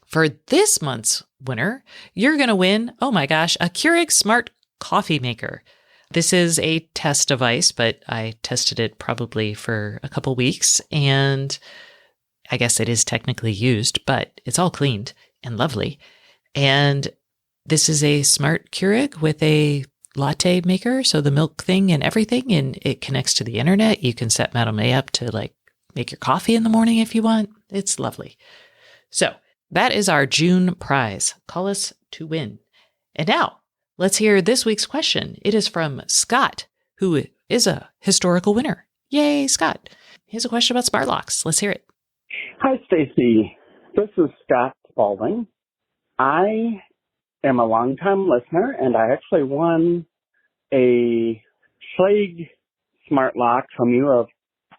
Speaker 1: For this month's winner, you're going to win, oh my gosh, a Keurig Smart Coffee Maker. This is a test device, but I tested it probably for a couple weeks, and I guess it is technically used, but it's all cleaned and lovely. And this is a smart Keurig with a latte maker, so the milk thing and everything, and it connects to the internet. You can set Madame A up to like make your coffee in the morning if you want. It's lovely. So that is our June prize. Call us to win. And now let's hear this week's question. It is from Scott, who is a historical winner. Yay, Scott. He has a question about smart locks. Let's hear it.
Speaker 3: Hi, Stacy. This is Scott Spalding. I am a longtime listener, and I actually won a Schlage smart lock from you a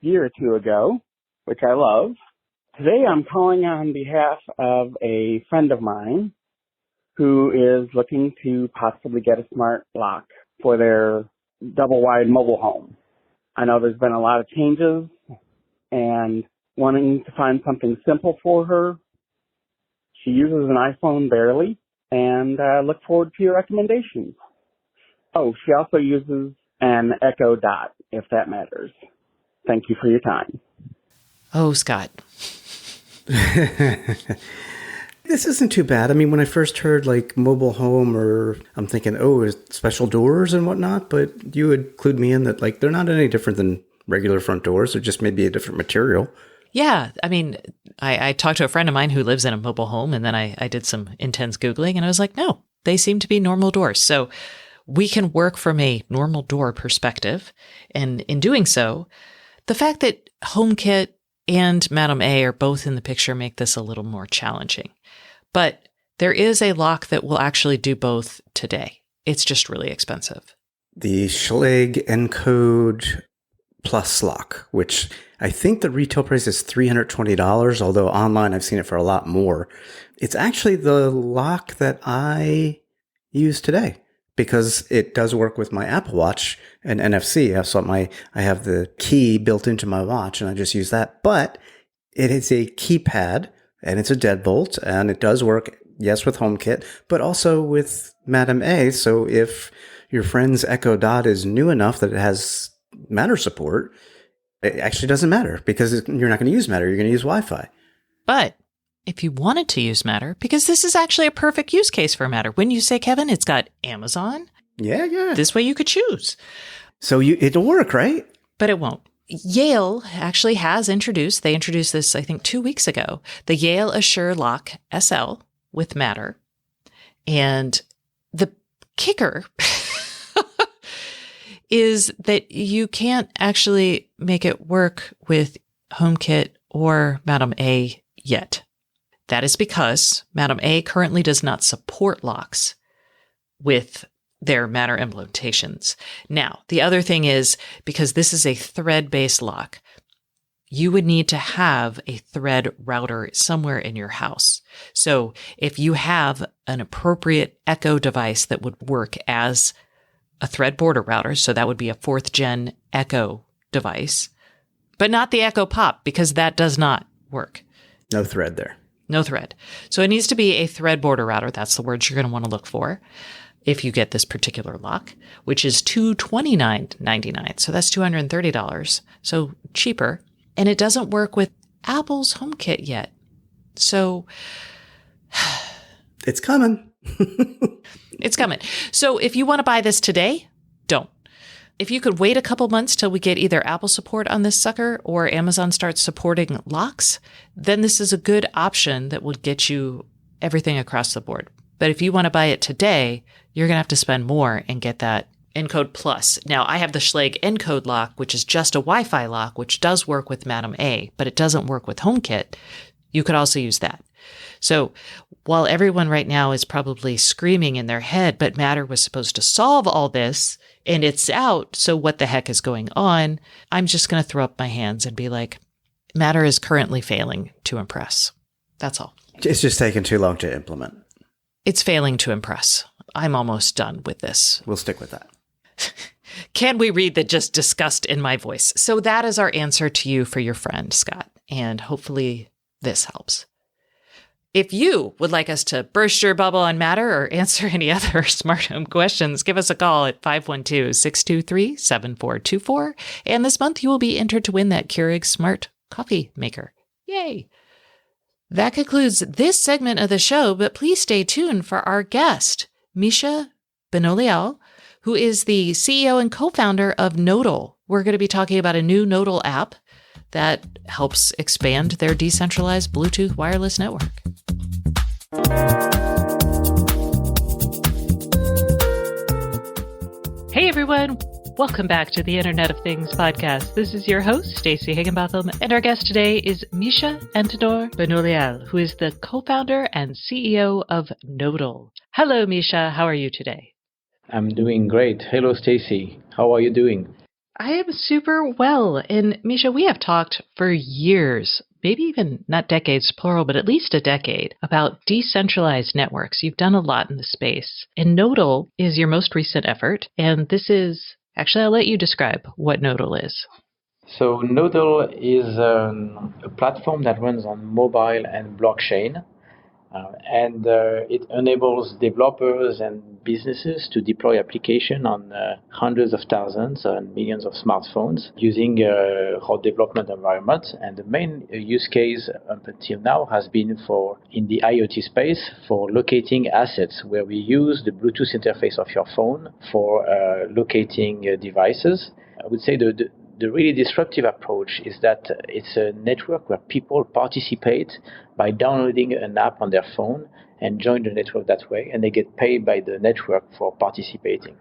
Speaker 3: year or two ago, which I love. Today I'm calling on behalf of a friend of mine who is looking to possibly get a smart lock for their double-wide mobile home. I know there's been a lot of changes, and wanting to find something simple for her. She uses an iPhone barely, and I look forward to your recommendations. Oh, she also uses an Echo Dot, if that matters. Thank you for your time.
Speaker 1: Oh, Scott.
Speaker 2: This isn't too bad. I mean, when I first heard like mobile home, or I'm thinking, oh, special doors and whatnot, but you would clued me in that like they're not any different than regular front doors. They're just maybe a different material.
Speaker 1: Yeah. I mean, I talked to a friend of mine who lives in a mobile home, and then I did some intense Googling, and I was like, no, they seem to be normal doors. So we can work from a normal door perspective. And in doing so, the fact that HomeKit and Madame A are both in the picture make this a little more challenging. But there is a lock that will actually do both today. It's just really expensive.
Speaker 2: The Schlage Encode Plus lock, which I think the retail price is $320, although online I've seen it for a lot more. It's actually the lock that I use today because it does work with my Apple Watch and NFC. So I have the key built into my watch, and I just use that. But it is a keypad, and it's a deadbolt, and it does work, yes, with HomeKit, but also with Madame A. So if your friend's Echo Dot is new enough that it has Matter support, it actually doesn't matter because you're not going to use Matter. You're going to use Wi-Fi.
Speaker 1: But if you wanted to use Matter, because this is actually a perfect use case for Matter. When you say, Kevin, it's got Amazon.
Speaker 2: Yeah.
Speaker 1: This way you could choose.
Speaker 2: So it'll work, right?
Speaker 1: But it won't. Yale actually has introduced this, I think, 2 weeks ago, the Yale Assure Lock SL with Matter. And the kicker is that you can't actually make it work with HomeKit or Madam A yet. That is because Madam A currently does not support locks with their Matter implementations. Now, the other thing is, because this is a thread-based lock, you would need to have a thread router somewhere in your house. So if you have an appropriate Echo device that would work as a thread border router, so that would be a 4th gen Echo device, but not the Echo Pop, because that does not work.
Speaker 2: No thread there.
Speaker 1: No thread. So it needs to be a thread border router. That's the word you're going to want to look for if you get this particular lock, which is $229.99. So that's $230. So cheaper. And it doesn't work with Apple's HomeKit yet. So
Speaker 2: it's coming.
Speaker 1: It's coming. So if you want to buy this today, don't. If you could wait a couple months till we get either Apple support on this sucker or Amazon starts supporting locks, then this is a good option that will get you everything across the board. But if you want to buy it today, you're going to have to spend more and get that Encode Plus. Now, I have the Schlage Encode lock, which is just a Wi-Fi lock, which does work with Madam A, but it doesn't work with HomeKit. You could also use that. So while everyone right now is probably screaming in their head, but Matter was supposed to solve all this and it's out, so what the heck is going on? I'm just going to throw up my hands and be like, Matter is currently failing to impress. That's all.
Speaker 2: It's just taking too long to implement.
Speaker 1: It's failing to impress. I'm almost done with this.
Speaker 2: We'll stick with that.
Speaker 1: Can we read the just disgust in my voice? So that is our answer to you for your friend, Scott. And hopefully this helps. If you would like us to burst your bubble on Matter or answer any other smart home questions, give us a call at 512-623-7424. And this month you will be entered to win that Keurig Smart Coffee Maker. Yay! That concludes this segment of the show, but please stay tuned for our guest, Misha Benoliel, who is the CEO and co-founder of Nodal. We're going to be talking about a new Nodal app that helps expand their decentralized Bluetooth wireless network. Hey everyone, welcome back to the Internet of Things podcast. This is your host, Stacey Higginbotham, and our guest today is Misha Antenor Benoliel, who is the co-founder and CEO of Nodal. Hello, Misha. How are you today?
Speaker 4: I'm doing great. Hello, Stacey. How are you doing?
Speaker 1: I am super well. And Misha, we have talked for years, maybe even not decades plural, but at least a decade, about decentralized networks. You've done a lot in the space. And Nodal is your most recent effort. And this is, actually, I'll let you describe what Nodal is.
Speaker 4: So Nodal is a platform that runs on mobile and blockchain. And it enables developers and businesses to deploy application on hundreds of thousands and millions of smartphones using our development environment. And the main use case up until now has been in the IoT space for locating assets, where we use the Bluetooth interface of your phone for locating devices. I would say the really disruptive approach is that it's a network where people participate by downloading an app on their phone and join the network that way, and they get paid by the network for participating.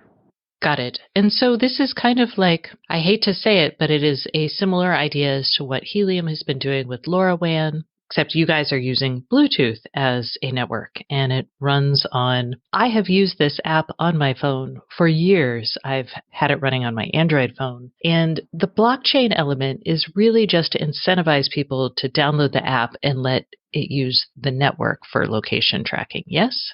Speaker 1: Got it. And so this is kind of like, I hate to say it, but it is a similar idea as to what Helium has been doing with LoRaWAN, except you guys are using Bluetooth as a network, and it runs on, I have used this app on my phone for years. I've had it running on my Android phone. And the blockchain element is really just to incentivize people to download the app and let it use the network for location tracking. Yes?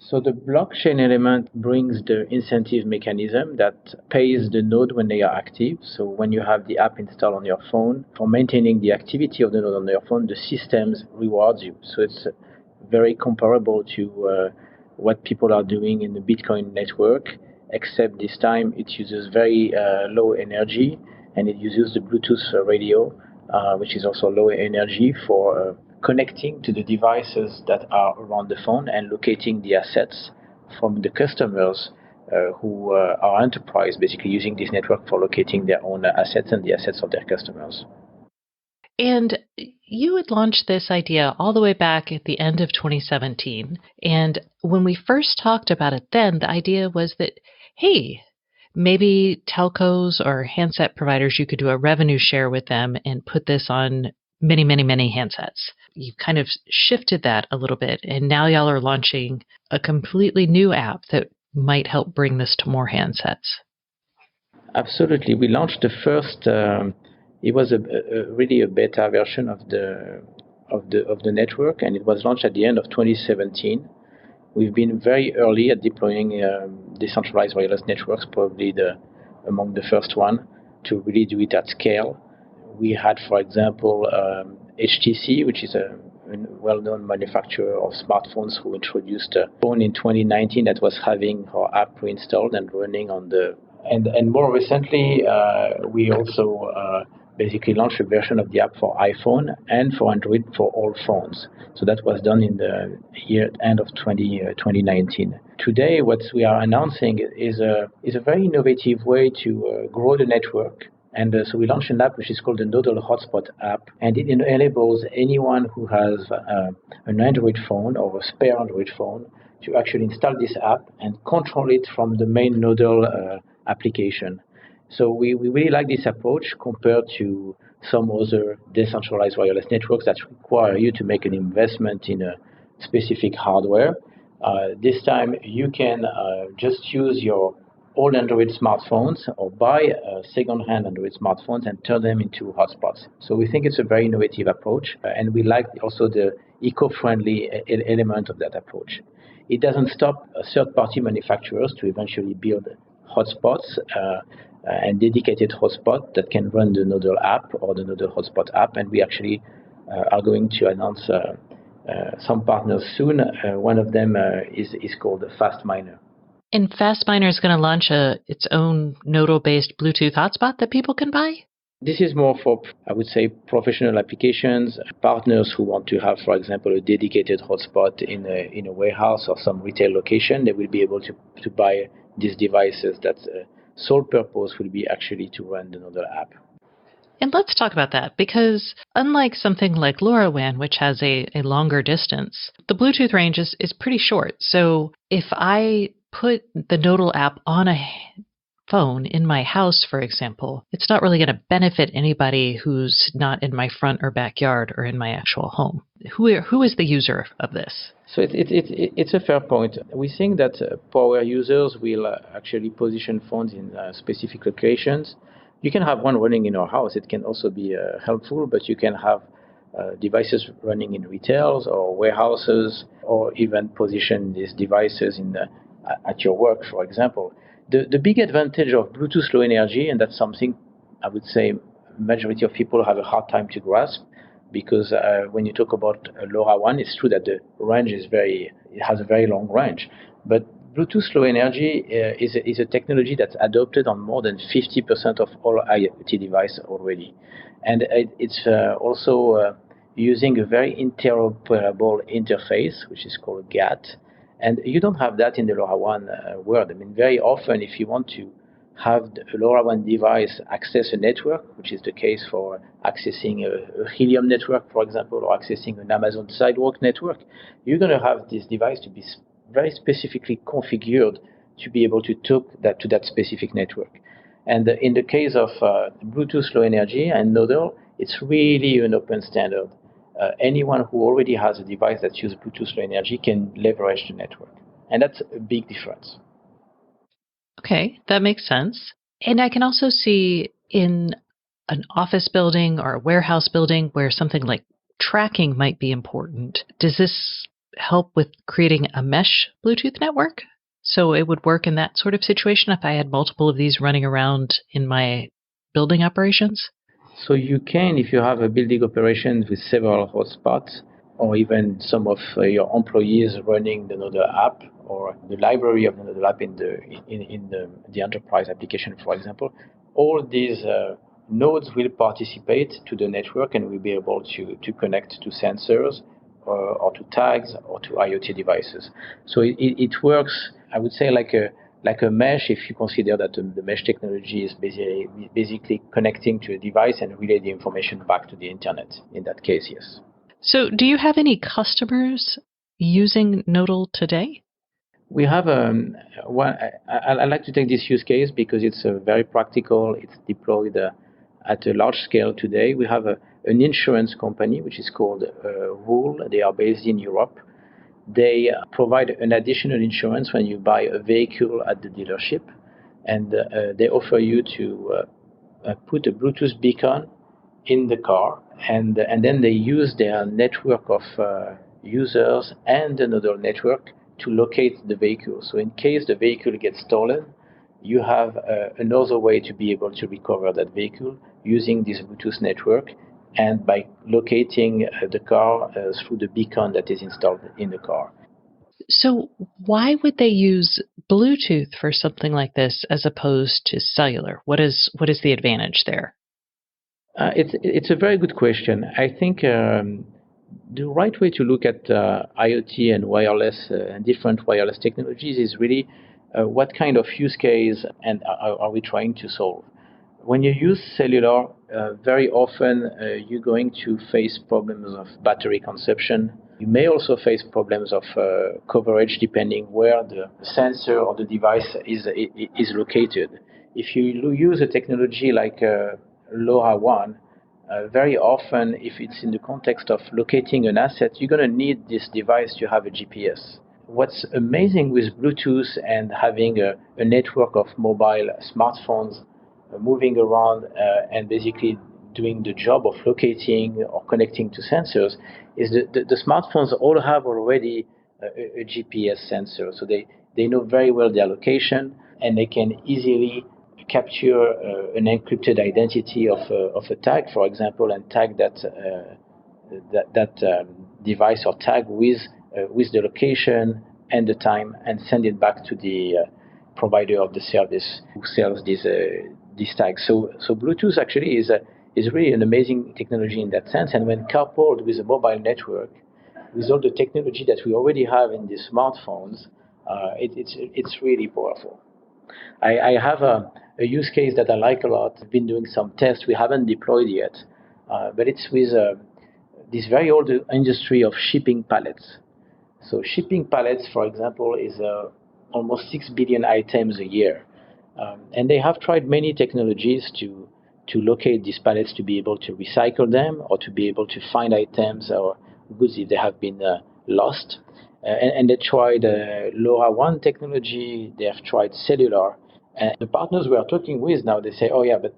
Speaker 4: So the blockchain element brings the incentive mechanism that pays the node when they are active. So when you have the app installed on your phone, for maintaining the activity of the node on your phone, the systems rewards you. So it's very comparable to what people are doing in the Bitcoin network, except this time it uses very low energy, and it uses the Bluetooth radio, which is also low energy for connecting to the devices that are around the phone and locating the assets from the customers who are enterprise, basically using this network for locating their own assets and the assets of their customers.
Speaker 1: And you had launched this idea all the way back at the end of 2017. And when we first talked about it then, the idea was that, hey, maybe telcos or handset providers, you could do a revenue share with them and put this on many, many, many handsets. You've kind of shifted that a little bit, and now y'all are launching a completely new app that might help bring this to more handsets.
Speaker 4: Absolutely. We launched the first, it was really a beta version of the network, and it was launched at the end of 2017. We've been very early at deploying decentralized wireless networks, probably among the first one to really do it at scale. We had, for example, HTC, which is a well-known manufacturer of smartphones, who introduced a phone in 2019 that was having our app pre-installed and running on the. And more recently, we also basically launched a version of the app for iPhone and for Android for all phones. So that was done in the end of 2019. Today, what we are announcing is a very innovative way to grow the network. And so we launched an app which is called the Nodal Hotspot app, and it enables anyone who has an Android phone or a spare Android phone to actually install this app and control it from the main Nodal application. So we really like this approach compared to some other decentralized wireless networks that require you to make an investment in a specific hardware. This time you can just use your old Android smartphones or buy second-hand Android smartphones and turn them into hotspots. So we think it's a very innovative approach, and we like also the eco-friendly element of that approach. It doesn't stop third-party manufacturers to eventually build hotspots and dedicated hotspots that can run the Nodal app or the Nodal Hotspot app, and we actually are going to announce some partners soon. One of them is called Fastminer.
Speaker 1: And Fastminer is going to launch its own Nodal-based Bluetooth hotspot that people can buy?
Speaker 4: This is more for, I would say, professional applications, partners who want to have, for example, a dedicated hotspot in a warehouse or some retail location. They will be able to buy these devices that sole purpose will be actually to run the Nodal app.
Speaker 1: And let's talk about that, because unlike something like LoRaWAN, which has a longer distance, the Bluetooth range is pretty short. So if I put the Nodal app on a phone in my house, for example, it's not really going to benefit anybody who's not in my front or backyard or in my actual home. Who is the user of this?
Speaker 4: So it's a fair point. We think that power users will actually position phones in specific locations. You can have one running in your house. It can also be helpful, but you can have devices running in retails or warehouses, or even position these devices at your work, for example. The big advantage of Bluetooth Low Energy, and that's something I would say majority of people have a hard time to grasp, because when you talk about LoRaWAN, it's true that the range it has a very long range, but Bluetooth Low Energy is a technology that's adopted on more than 50% of all IoT devices already, and it's also using a very interoperable interface, which is called GATT. And you don't have that in the LoRaWAN world. I mean, very often, if you want to have a LoRaWAN device access a network, which is the case for accessing a Helium network, for example, or accessing an Amazon Sidewalk network, you're going to have this device to be very specifically configured to be able to talk to that specific network. And in the case of Bluetooth Low Energy and Nodal, it's really an open standard. Anyone who already has a device that uses Bluetooth Low Energy can leverage the network. And that's a big difference.
Speaker 1: Okay, that makes sense. And I can also see in an office building or a warehouse building where something like tracking might be important. Does this help with creating a mesh Bluetooth network? So it would work in that sort of situation if I had multiple of these running around in my building operations?
Speaker 4: So you can, if you have a building operation with several hotspots, or even some of your employees running the Nodal app, or the library of the Nodal app in the enterprise application, for example, all these nodes will participate to the network and will be able to connect to sensors or to tags or to IoT devices. So it works, I would say, like a mesh, if you consider that the mesh technology is basically connecting to a device and relay the information back to the internet. In that case, yes.
Speaker 1: So do you have any customers using Nodal today?
Speaker 4: We have one. I like to take this use case because it's very practical. It's deployed at a large scale today. We have an insurance company which is called Wool. They are based in Europe. They provide an additional insurance when you buy a vehicle at the dealership, and they offer you to put a Bluetooth beacon in the car, and then they use their network of users and another network to locate the vehicle. So in case the vehicle gets stolen, you have another way to be able to recover that vehicle using this Bluetooth network and by locating the car through the beacon that is installed in the car.
Speaker 1: So why would they use Bluetooth for something like this as opposed to cellular? What is the advantage there?
Speaker 4: It's a very good question. I think the right way to look at IoT and wireless and different wireless technologies is really what kind of use case and are we trying to solve. When you use cellular, very often you're going to face problems of battery consumption. You may also face problems of coverage depending where the sensor or the device is located. If you use a technology like LoRaWAN, very often, if it's in the context of locating an asset, you're going to need this device to have a GPS. What's amazing with Bluetooth and having a network of mobile smartphones moving around and basically doing the job of locating or connecting to sensors is the smartphones all have already a GPS sensor. So they know very well their location, and they can easily capture an encrypted identity of a tag, for example, and tag that device or tag with the location and the time, and send it back to the provider of the service who sells these tags. So Bluetooth actually is really an amazing technology in that sense. And when coupled with a mobile network, with all the technology that we already have in the smartphones, it's really powerful. I have a use case that I like a lot. I've been doing some tests. We haven't deployed yet, but it's with this very old industry of shipping pallets. So shipping pallets, for example, is almost 6 billion items a year. And they have tried many technologies to locate these pallets, to be able to recycle them or to be able to find items or goods if they have been lost. And they tried LoRaWAN technology, they have tried cellular. And the partners we are talking with now, they say, oh yeah, but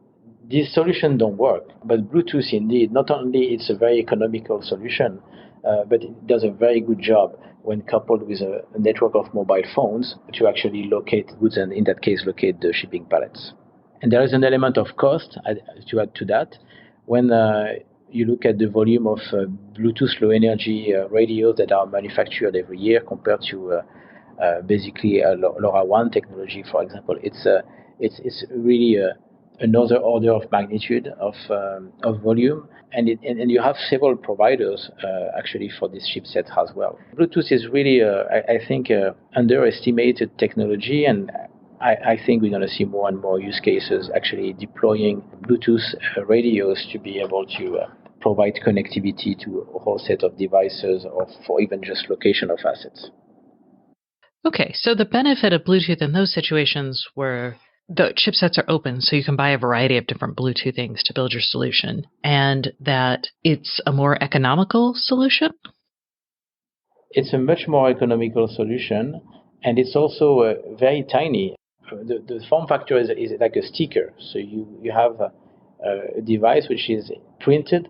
Speaker 4: these solutions don't work. But Bluetooth, indeed, not only it's a very economical solution, but it does a very good job when coupled with a network of mobile phones to actually locate goods and, in that case, locate the shipping pallets. And there is an element of cost to add to that. When you look at the volume of Bluetooth low energy radios that are manufactured every year compared to basically LoRaWAN technology, for example, it's really another order of magnitude of volume, and you have several providers actually for this chipset as well. Bluetooth is really, I think, underestimated technology, and I think we're going to see more and more use cases actually deploying Bluetooth radios to be able to provide connectivity to a whole set of devices or for even just location of assets.
Speaker 1: Okay, so the benefit of Bluetooth in those situations where the chipsets are open, so you can buy a variety of different Bluetooth things to build your solution, and that it's a more economical solution?
Speaker 4: It's a much more economical solution, and it's also very tiny. The form factor is like a sticker. So you have a device which is printed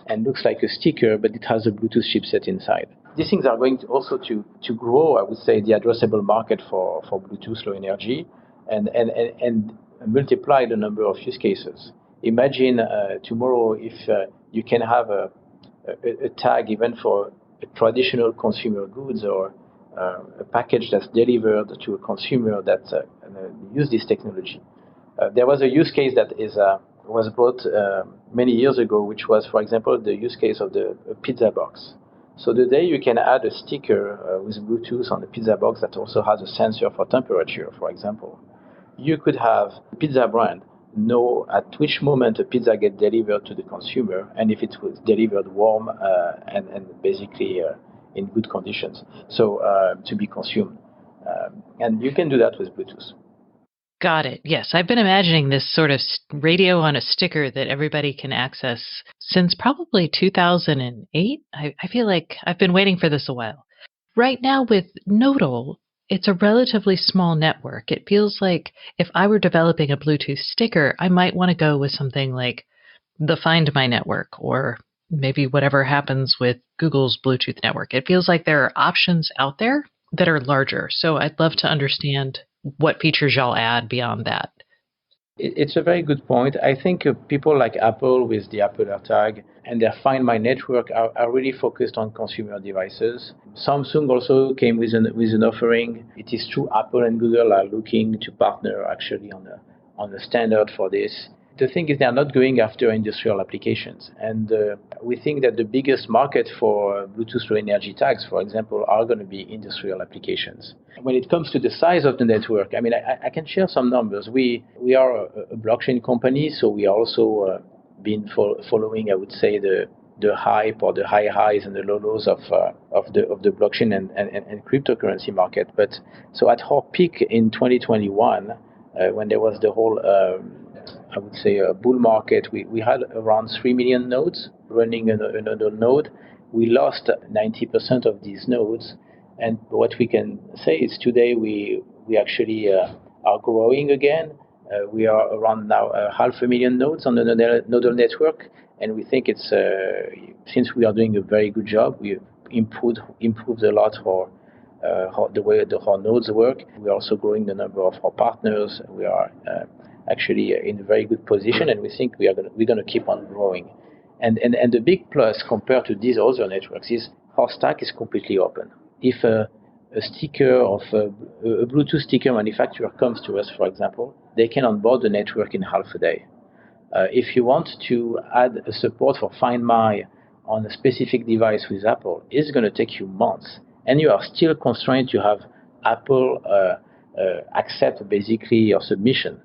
Speaker 4: and looks like a sticker, but it has a Bluetooth chipset inside. These things are going to also to grow, I would say, the addressable market for Bluetooth low energy and multiply the number of use cases. Imagine tomorrow if you can have a tag even for a traditional consumer goods or a package that's delivered to a consumer that use this technology. There was a use case that was brought many years ago, which was, for example, the use case of the pizza box. So the day you can add a sticker with Bluetooth on the pizza box that also has a sensor for temperature, for example, you could have the pizza brand know at which moment a pizza gets delivered to the consumer and if it was delivered warm and basically in good conditions, so to be consumed. And you can do that with Bluetooth.
Speaker 1: Got it. Yes, I've been imagining this sort of radio on a sticker that everybody can access since probably 2008. I feel like I've been waiting for this a while. Right now with Nodal, it's a relatively small network. It feels like if I were developing a Bluetooth sticker, I might want to go with something like the Find My network or maybe whatever happens with Google's Bluetooth network. It feels like there are options out there that are larger. So I'd love to understand what features y'all add beyond that.
Speaker 4: It's a very good point. I think people like Apple with the Apple AirTag and their Find My network are really focused on consumer devices. Samsung also came with an offering. It is true Apple and Google are looking to partner actually on a standard for this. The thing is, they are not going after industrial applications. And we think that the biggest market for Bluetooth Low Energy tags, for example, are going to be industrial applications. When it comes to the size of the network, I mean, I can share some numbers. We are a blockchain company, so we are also been following, I would say, the hype or the high highs and the low lows of the blockchain and cryptocurrency market. But so at our peak in 2021, when there was the whole I would say a bull market, we had around 3 million nodes running another node. We lost 90% of these nodes, and what we can say is today we actually are growing again. We are around now 500,000 nodes on the nodal network, and we think it's since we are doing a very good job, we improved a lot for the way our nodes work. We are also growing the number of our partners. We are actually in a very good position, and we think we're going to keep on growing. And the big plus compared to these other networks is our stack is completely open. If a sticker of a Bluetooth sticker manufacturer comes to us, for example, they can onboard the network in half a day. If you want to add a support for Find My on a specific device with Apple, it's going to take you months, and you are still constrained to have Apple accept basically your submission.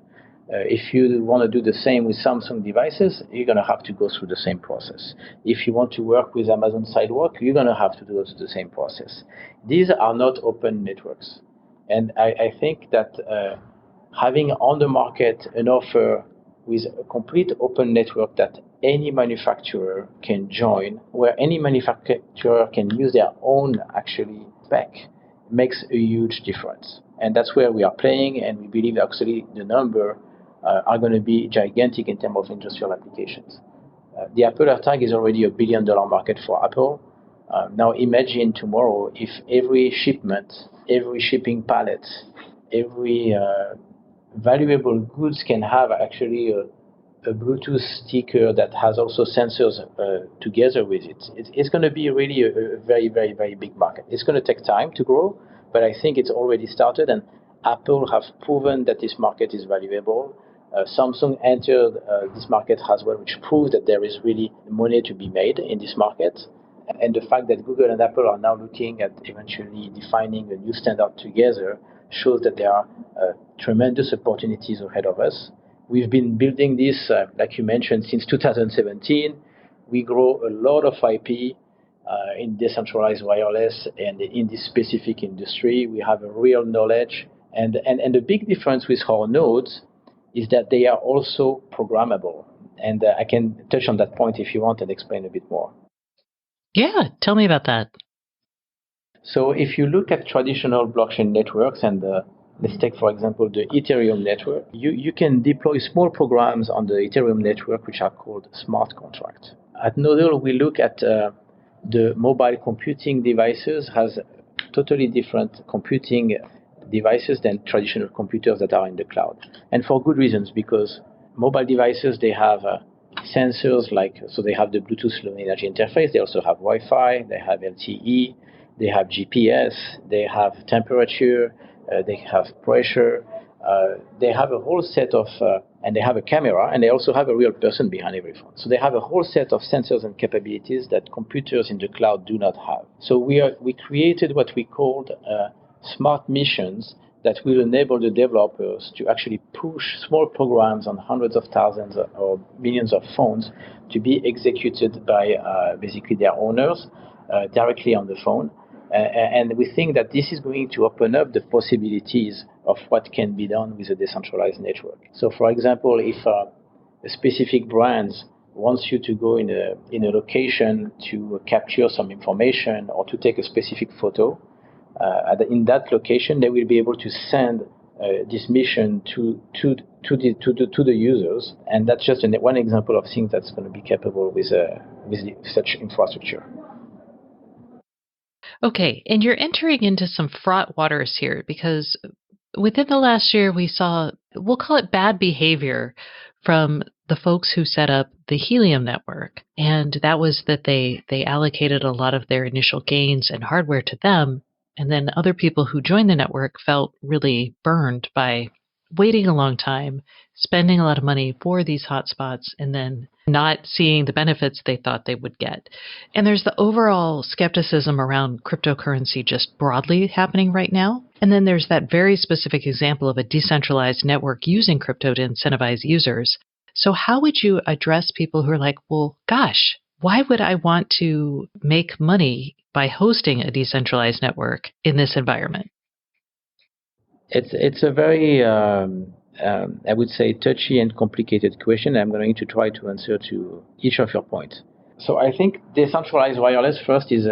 Speaker 4: If you want to do the same with Samsung devices, you're going to have to go through the same process. If you want to work with Amazon Sidewalk, you're going to have to go through the same process. These are not open networks. And I think that having on the market an offer with a complete open network that any manufacturer can join, where any manufacturer can use their own actually spec, makes a huge difference. And that's where we are playing, and we believe actually the number are going to be gigantic in terms of industrial applications. The Apple AirTag is already $1 billion market for Apple. Now imagine tomorrow if every shipment, every shipping pallet, every valuable goods can have actually a Bluetooth sticker that has also sensors together with it. It's going to be really a very, very, very big market. It's going to take time to grow, but I think it's already started, and Apple have proven that this market is valuable. Samsung entered this market as well, which proves that there is really money to be made in this market. And the fact that Google and Apple are now looking at eventually defining a new standard together shows that there are tremendous opportunities ahead of us. We've been building this, like you mentioned, since 2017. We grow a lot of IP in decentralized wireless and in this specific industry. We have a real knowledge. And the big difference with our nodes is that they are also programmable. And I can touch on that point if you want and explain a bit more.
Speaker 1: Yeah, tell me about that.
Speaker 4: So if you look at traditional blockchain networks, and let's take, for example, the Ethereum network, you can deploy small programs on the Ethereum network, which are called smart contracts. At Nodal, we look at the mobile computing devices as totally different computing devices than traditional computers that are in the cloud. And for good reasons, because mobile devices, they have sensors so they have the Bluetooth Low Energy interface, they also have Wi-Fi, they have LTE, they have GPS, they have temperature, they have pressure, they have a whole set of, and they have a camera, and they also have a real person behind every phone. So they have a whole set of sensors and capabilities that computers in the cloud do not have. So we created what we called smart missions that will enable the developers to actually push small programs on hundreds of thousands or millions of phones to be executed by basically their owners directly on the phone. And we think that this is going to open up the possibilities of what can be done with a decentralized network. So, for example, if a specific brand wants you to go in a location to capture some information or to take a specific photo, in that location, they will be able to send this mission to the users, and that's just one example of things that's going to be capable with such infrastructure.
Speaker 1: Okay, and you're entering into some fraught waters here because within the last year we saw, we'll call it bad behavior from the folks who set up the Helium network, and that was that they allocated a lot of their initial gains and hardware to them. And then other people who joined the network felt really burned by waiting a long time, spending a lot of money for these hotspots, and then not seeing the benefits they thought they would get. And there's the overall skepticism around cryptocurrency just broadly happening right now. And then there's that very specific example of a decentralized network using crypto to incentivize users. So how would you address people who are like, well, gosh, why would I want to make money by hosting a decentralized network in this environment?
Speaker 4: It's a very, I would say, touchy and complicated question. I'm going to try to answer to each of your points. So I think decentralized wireless first is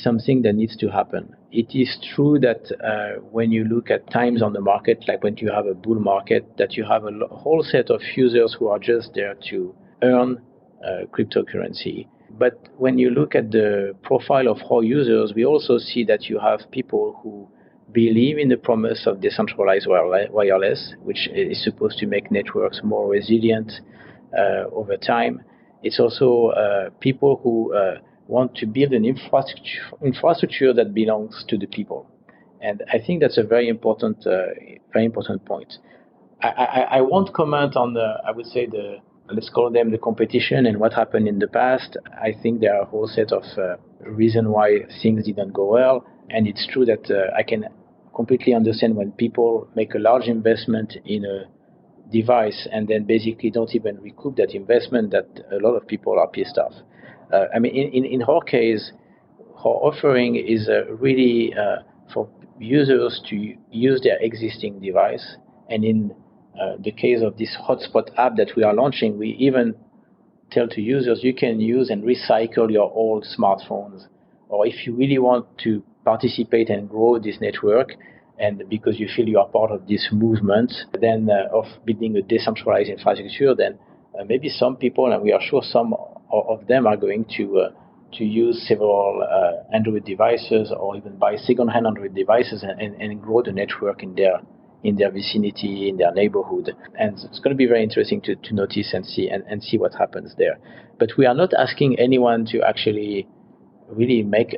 Speaker 4: something that needs to happen. It is true that when you look at times on the market, like when you have a bull market, that you have a whole set of users who are just there to earn cryptocurrency. But when you look at the profile of our users, we also see that you have people who believe in the promise of decentralized wireless, which is supposed to make networks more resilient over time. It's also people who want to build an infrastructure that belongs to the people. And I think that's a very important point. I won't comment on let's call them the competition and what happened in the past. I think there are a whole set of reasons why things didn't go well. And it's true that I can completely understand when people make a large investment in a device and then basically don't even recoup that investment, that a lot of people are pissed off. In our case, our offering is really for users to use their existing device. And in the case of this hotspot app that we are launching, we even tell to users you can use and recycle your old smartphones. Or if you really want to participate and grow this network, and because you feel you are part of this movement, then of building a decentralized infrastructure, then maybe some people, and we are sure some of them are going to use several Android devices or even buy second-hand Android devices and grow the network in their vicinity, in their neighborhood. And it's going to be very interesting to notice and see what happens there. But we are not asking anyone to actually really make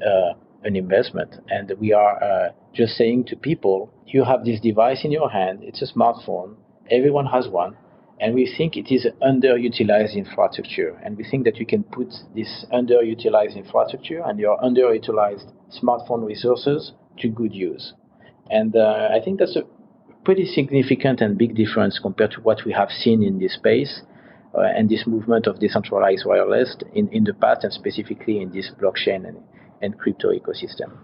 Speaker 4: an investment. And we are just saying to people, you have this device in your hand, it's a smartphone, everyone has one, and we think it is underutilized infrastructure. And we think that you can put this underutilized infrastructure and your underutilized smartphone resources to good use. And I think that's a pretty significant and big difference compared to what we have seen in this space and this movement of decentralized wireless in the past, and specifically in this blockchain and crypto ecosystem.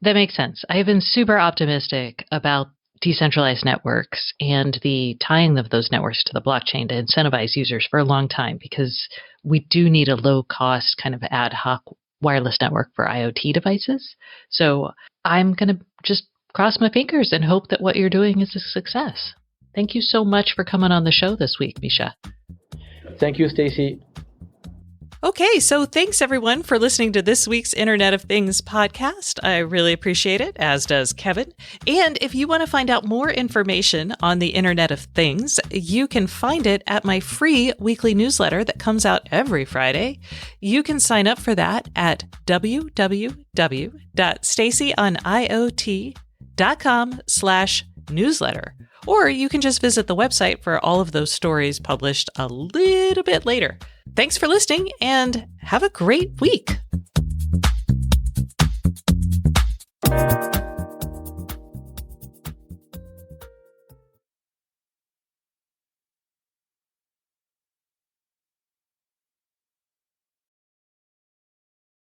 Speaker 1: That makes sense. I have been super optimistic about decentralized networks and the tying of those networks to the blockchain to incentivize users for a long time, because we do need a low-cost kind of ad hoc wireless network for IoT devices. So I'm going to just cross my fingers and hope that what you're doing is a success. Thank you so much for coming on the show this week, Misha.
Speaker 4: Thank you, Stacy.
Speaker 1: Okay, so thanks everyone for listening to this week's Internet of Things podcast. I really appreciate it, as does Kevin. And if you want to find out more information on the Internet of Things, you can find it at my free weekly newsletter that comes out every Friday. You can sign up for that at www.stacyoniot.com/newsletter. Or you can just visit the website for all of those stories published a little bit later. Thanks for listening and have a great week.